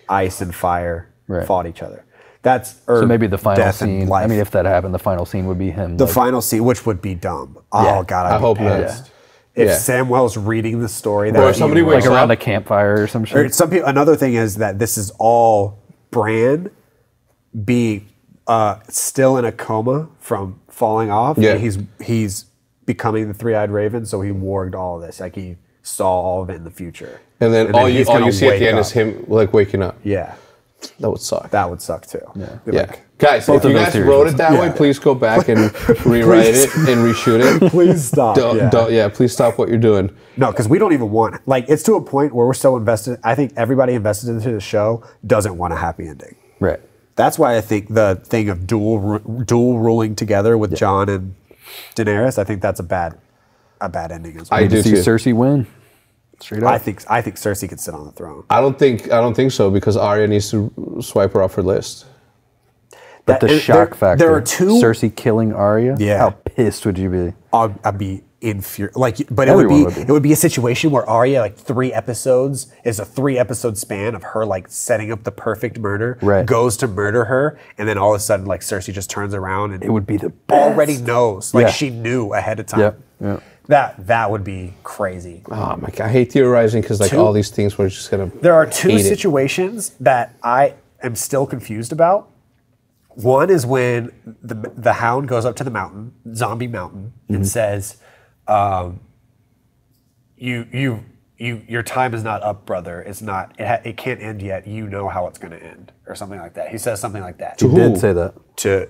Ice and Fire fought each other. So maybe the final scene. I mean, if that happened, the final scene would be him. The final scene, which would be dumb. Oh God, I hope not. If Samuel's reading the story, or somebody wakes around the campfire or some shit. Another thing is that this is all Bran being still in a coma from falling off. Yeah, he's becoming the three-eyed raven, so he warged all of this. Like he saw all of it in the future. And then all you see at the end is him like waking up. Yeah. That would suck. That would suck too. Yeah. Guys, if you guys wrote it that way, please go back and rewrite it and reshoot it. Please stop. Please stop what you're doing. No, because we don't even want, it's to a point where we're so invested. I think everybody invested into the show doesn't want a happy ending. Right. That's why I think the thing of dual ruling together with Jon and Daenerys, I think that's a bad ending as well. I do see Cersei win. Straight up. I think Cersei could sit on the throne. I don't think so because Arya needs to swipe her off her list. But the shock factor. There are two. Cersei killing Arya. Yeah. How pissed would you be? I'd be infuriated. But it would be a situation where Arya, 3 episodes is a 3-episode span of her setting up the perfect murder. Right. Goes to murder her, and then all of a sudden Cersei just turns around and it would be the best. Already knows. She knew ahead of time. Yeah. That would be crazy. Oh my God, I hate theorizing because all these things were just gonna. There are 2 situations that I am still confused about. One is when the Hound goes up to the mountain, Zombie Mountain, and says, "Your time is not up, brother. It's not. It can't end yet. You know how it's going to end, or something like that." He says something like that. He did say that. To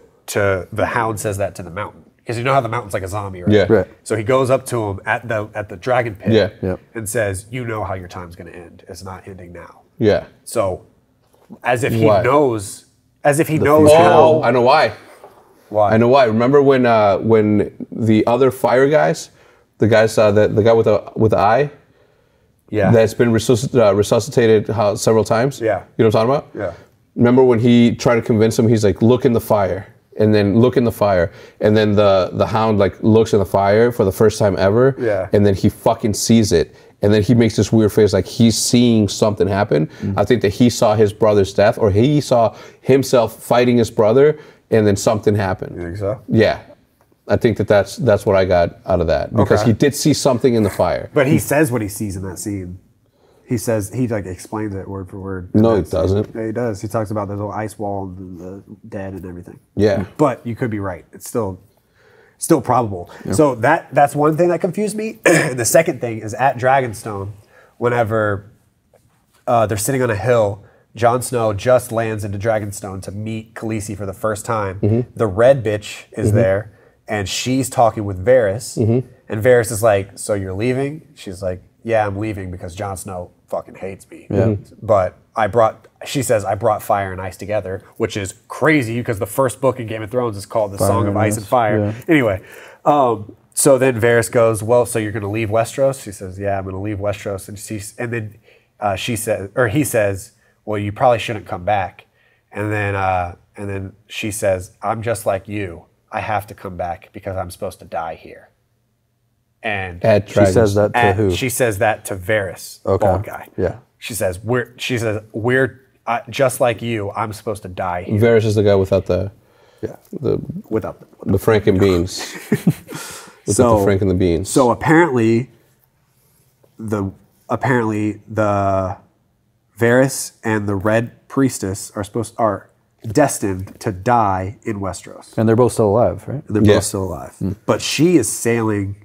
the Hound says that to the mountain. Because you know how the mountain's like a zombie, right? Yeah. Right. So he goes up to him at the dragon pit Yeah. and says, "You know how your time's going to end. It's not ending now." Yeah. So, as if he knows Oh, how. I know why. Why? I know why. Remember when the other fire guys, the guy with the eye, that's been resuscitated several times. Yeah. You know what I'm talking about? Yeah. Remember when he tried to convince him? He's like, "Look in the fire." And then look in the fire, and then the Hound looks in the fire for the first time ever, and then he fucking sees it, and then he makes this weird face like he's seeing something happen. I think that he saw his brother's death, or he saw himself fighting his brother, and then something happened. You think so? Yeah, I think that's what I got out of that because he did see something in the fire. But he says what he sees in that scene. He says he explains it word for word. No, he doesn't. Yeah, he does. He talks about the little ice wall and the dead and everything. Yeah. But you could be right. It's still probable. Yeah. So that's one thing that confused me. The second thing is at Dragonstone, whenever they're sitting on a hill, Jon Snow just lands into Dragonstone to meet Khaleesi for the first time. The red bitch is there, and she's talking with Varys. And Varys is like, "So you're leaving?" She's like, "Yeah, I'm leaving because Jon Snow fucking hates me." Yeah. But she says, "I brought fire and ice together," which is crazy because the first book in Game of Thrones is called The Song of Ice and Fire. Yeah. Anyway, so then Varys goes, "Well, so you're going to leave Westeros?" She says, "Yeah, I'm going to leave Westeros." And then he says, "Well, you probably shouldn't come back." And then she says, "I'm just like you. I have to come back because I'm supposed to die here." And she says that to who? She says that to Varys, bald guy. Yeah. She says we're just like you. I'm supposed to die here. Varys is the guy without the. Yeah. Without the Frank and beans. So the Frank and the beans. So apparently the Varys and the Red Priestess are destined to die in Westeros. And they're both still alive, right? And they're both still alive. But she is sailing.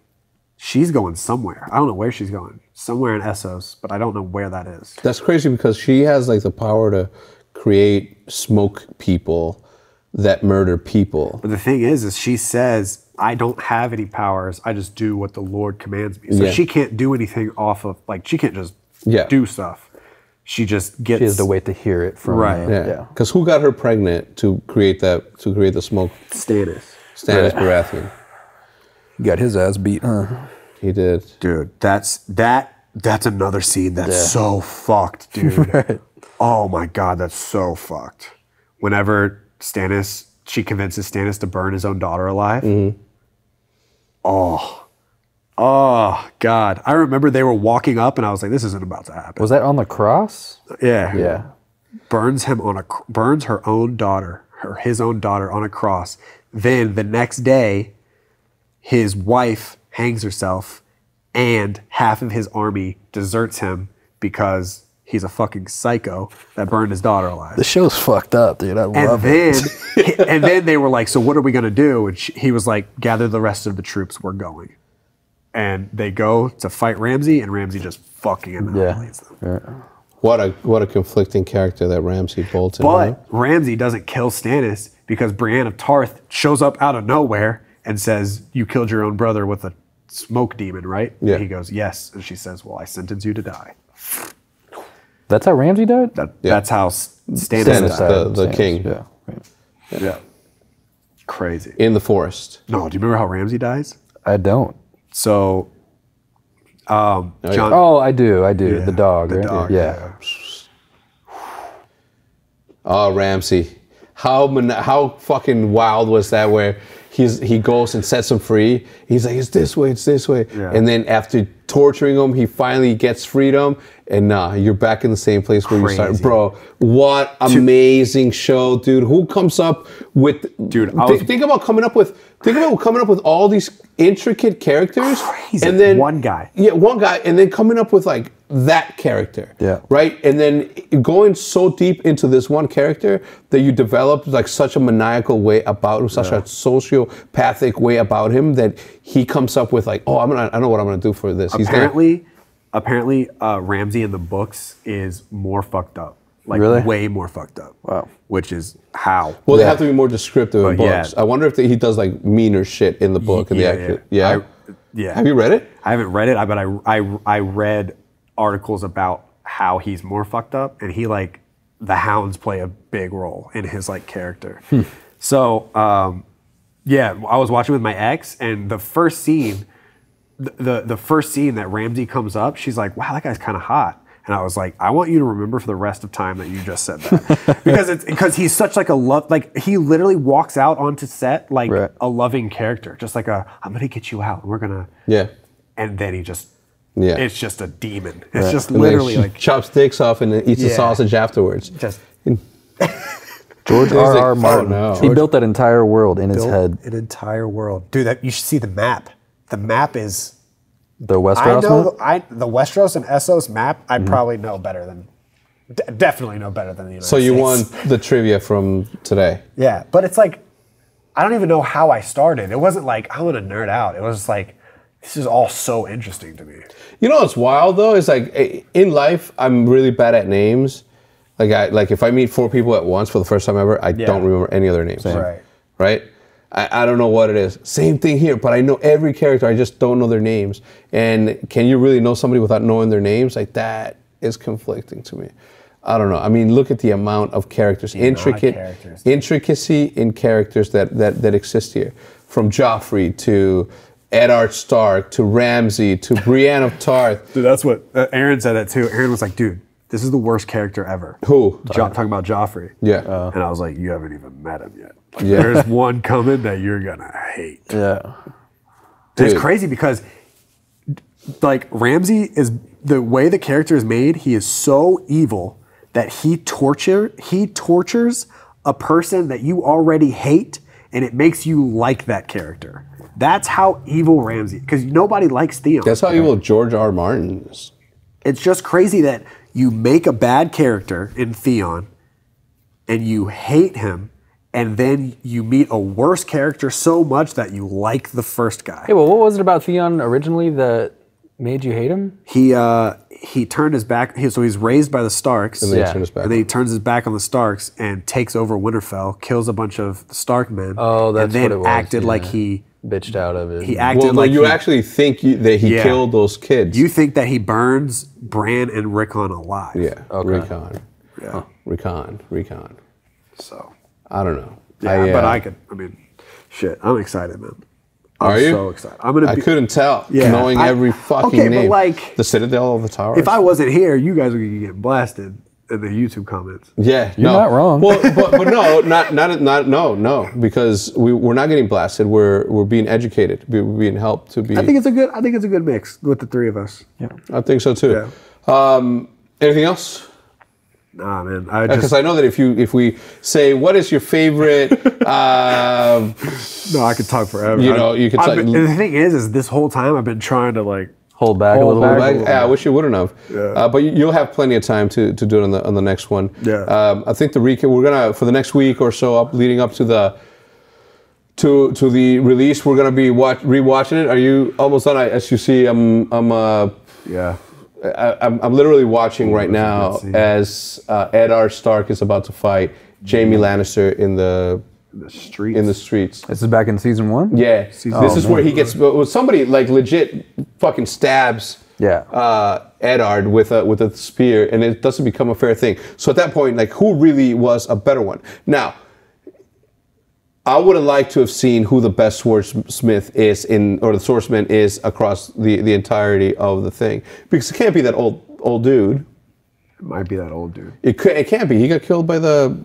She's going somewhere. I don't know where she's going. Somewhere in Essos, but I don't know where that is. That's crazy because she has like the power to create smoke people that murder people. But the thing is she says, I don't have any powers. I just do what the Lord commands me. So she can't do anything off of, like, she can't just do stuff. She just gets... She has to wait to hear it from... Right. Yeah. Because who got her pregnant to create the smoke? Stannis Baratheon. He got his ass beat, huh? He did. Dude, that's another scene that's so fucked, dude. Right. Oh my God, that's so fucked. Whenever she convinces Stannis to burn his own daughter alive. Oh God. I remember they were walking up and I was like, this isn't about to happen. Was that on the cross? Yeah. Yeah. Burns her own daughter, his own daughter on a cross. Then the next day, his wife hangs herself and half of his army deserts him because he's a fucking psycho that burned his daughter alive. The show's fucked up, dude. I love it. And then they were like, so what are we going to do? And he was like, gather the rest of the troops, we're going. And they go to fight Ramsay, and Ramsay just fucking annihilates them. Yeah. What a conflicting character that Ramsay Bolton. But Ramsay doesn't kill Stannis because Brienne of Tarth shows up out of nowhere and says, you killed your own brother with a smoke demon, right? Yeah. And he goes, yes. And she says, well, I sentence you to die. That's how Ramsay died? That's how Stannis died. The king. Yeah. Right. Yeah. Crazy. In the forest. No, do you remember how Ramsay dies? I don't. So, John. Oh, I do. Yeah, the dog, right? Dog, yeah. Oh, Ramsay. How fucking wild was that where he goes and sets him free. He's like, it's this way. Yeah. And then after torturing him, he finally gets freedom. And you're back in the same place where you started. Bro, what amazing show, dude. Who comes up with... Dude, think about coming up with all these intricate characters. Crazy. And then one guy. Yeah, one guy. And then coming up with like that character. Yeah. Right? And then going so deep into this one character that you developed like such a maniacal way about him, such a sociopathic way about him that he comes up with like, oh, I know what I'm going to do for this. Apparently, Ramsay in the books is more fucked up. Like, really? Way more fucked up. Wow. Which is how. Well, they have to be more descriptive in books. Yeah. I wonder if he does like meaner shit in the book. Yeah. Have you read it? I haven't read it, but I read articles about how he's more fucked up, and he like the hounds play a big role in his like character. So I was watching with my ex, and the first scene. The first scene that Ramsay comes up, she's like, wow, that guy's kind of hot. And I was like, I want you to remember for the rest of time that you just said that. because he's such like he literally walks out onto set like a loving character. Just like I'm going to get you out. And we're going to. Yeah. And then it's just a demon. It's just and literally like. Chops dicks off and then eats the sausage afterwards. Just. George R.R. Martin. He built that entire world in his head. An entire world. Dude, you should see the map. The map is... The Westeros map? The Westeros and Essos map, I probably know better than... definitely know better than the United States. So you won the trivia from today. Yeah, but it's like... I don't even know how I started. It wasn't like, I want to nerd out. It was just like, this is all so interesting to me. You know what's wild, though? Is like, in life, I'm really bad at names. Like if I meet 4 people at once for the first time ever, I don't remember any other names. Right? I don't know what it is. Same thing here, but I know every character. I just don't know their names. And can you really know somebody without knowing their names? Like that is conflicting to me. I don't know. I mean, look at the amount of characters, intricacy in characters that exist here. From Joffrey to Eddard Stark to Ramsay to Brienne of Tarth. Dude, that's what Aaron said that too. Aaron was like, dude, this is the worst character ever. Who? Talking about Joffrey. Yeah. And I was like, you haven't even met him yet. Like, there's one coming that you're gonna hate. Yeah. It's crazy because like Ramsay is the way the character is made, he is so evil that he tortures a person that you already hate and it makes you like that character. That's how evil Ramsay, because nobody likes Theon. That's how evil George R. Martin is. It's just crazy that you make a bad character in Theon, and you hate him, and then you meet a worse character so much that you like the first guy. Hey, well, what was it about Theon originally that made you hate him? He turned his back. So he's raised by the Starks, and then, and then he turns his back on the Starks and takes over Winterfell, kills a bunch of Stark men. Oh, that's and then what it was. Acted like he bitched out of it. He acted like you actually think that he killed those kids. You think that he burns Bran and Rickon alive. Yeah, okay. Rickon. Yeah. Huh. Rickon. So I don't know. Yeah, but I mean, shit, I'm excited, man. Are you? So excited. I couldn't tell, knowing every fucking name. But like the Citadel of the Towers. If I wasn't here, you guys would be getting blasted in the YouTube comments. Yeah, you're not wrong. Well, but no, because we're not getting blasted. We're being educated. We're being helped to be. I think it's a good mix with the three of us. Yeah, I think so too. Yeah. Anything else? Nah, man. Because I know that if we say what is your favorite, no, I could talk forever. You could. And the thing is this whole time I've been trying to like hold back a little bit. Yeah, I wish you wouldn't have. Yeah. But you'll have plenty of time to do it on the next one. Yeah. I think the recap we're gonna for the next week or so leading up to the release, we're gonna be rewatching it. Are you almost done? As you see, I'm literally watching right now as Eddard Stark is about to fight Jaime Lannister in the streets. This is back in season 1? Yeah. This is where he gets somebody like legit fucking stabs Eddard with a spear, and it doesn't become a fair thing. So at that point, like, who really was a better one? Now, I would have liked to have seen who the best swordsmith is or the swordsman is across the entirety of the thing, because it can't be that old dude. It might be that old dude. It can't be. He got killed by the.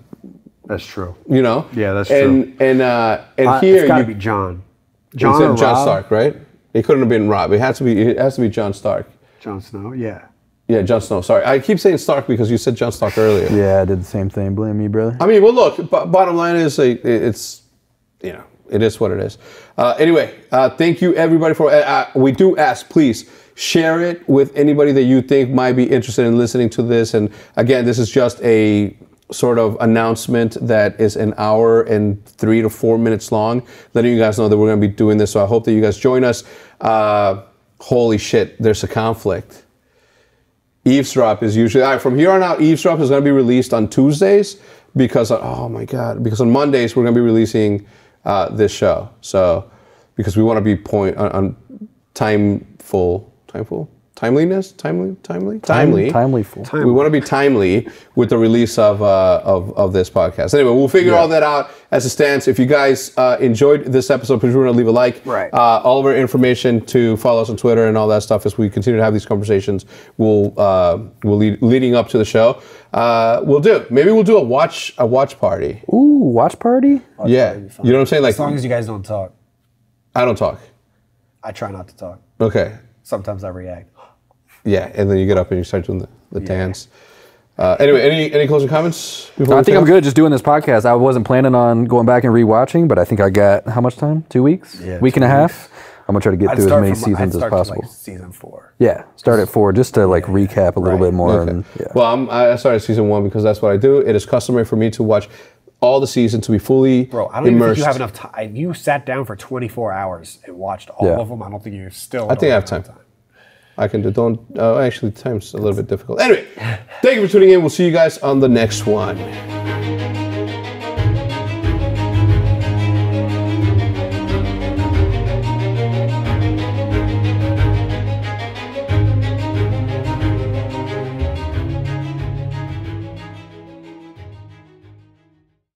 That's true. You know. Yeah, that's true. And here it's got to be Jon. Jon Stark, right? It couldn't have been Robb. It has to be Jon Stark. Jon Snow. Yeah. Yeah, Jon Snow. Sorry, I keep saying Stark because you said Jon Stark earlier. Yeah, I did the same thing. Blame me, brother. I mean, well, look. Bottom line is, it's. It is what it is. Anyway, thank you everybody for. We do ask, please share it with anybody that you think might be interested in listening to this. And again, this is just a sort of announcement that is an hour and 3 to 4 minutes long, letting you guys know that we're going to be doing this. So I hope that you guys join us. Holy shit, there's a conflict. Eavesdrop is usually from here on out. Eavesdrop is going to be released on Tuesdays because because on Mondays we're going to be releasing. This show, so because we want to be on timely. We want to be timely with the release of this podcast. Anyway, we'll figure all that out as it stands. If you guys enjoyed this episode, please remember to leave a like. Right. All of our information to follow us on Twitter and all that stuff as we continue to have these conversations. We'll leading up to the show. Maybe we'll do a watch party. Ooh, watch party? Yeah, you know what I'm saying? Like, as long as you guys don't talk. I don't talk. I try not to talk. Okay. Sometimes I react. Yeah, and then you get up and you start doing the dance. Anyway, any closing comments? No, I think I'm good just doing this podcast. I wasn't planning on going back and rewatching, but I think I got, how much time? 2 weeks? Yeah, week and a half? I'm going to try to get through as many seasons as possible. Season 4. Yeah, start at 4 just to recap a little bit more. Okay. And, Well, I started season 1 because that's what I do. It is customary for me to watch all the seasons to be fully Bro, I don't even think you have enough time. You sat down for 24 hours and watched all of them. I don't think you still. I think I have time. I can do. Actually, time's a little bit difficult. Anyway, thank you for tuning in. We'll see you guys on the next one.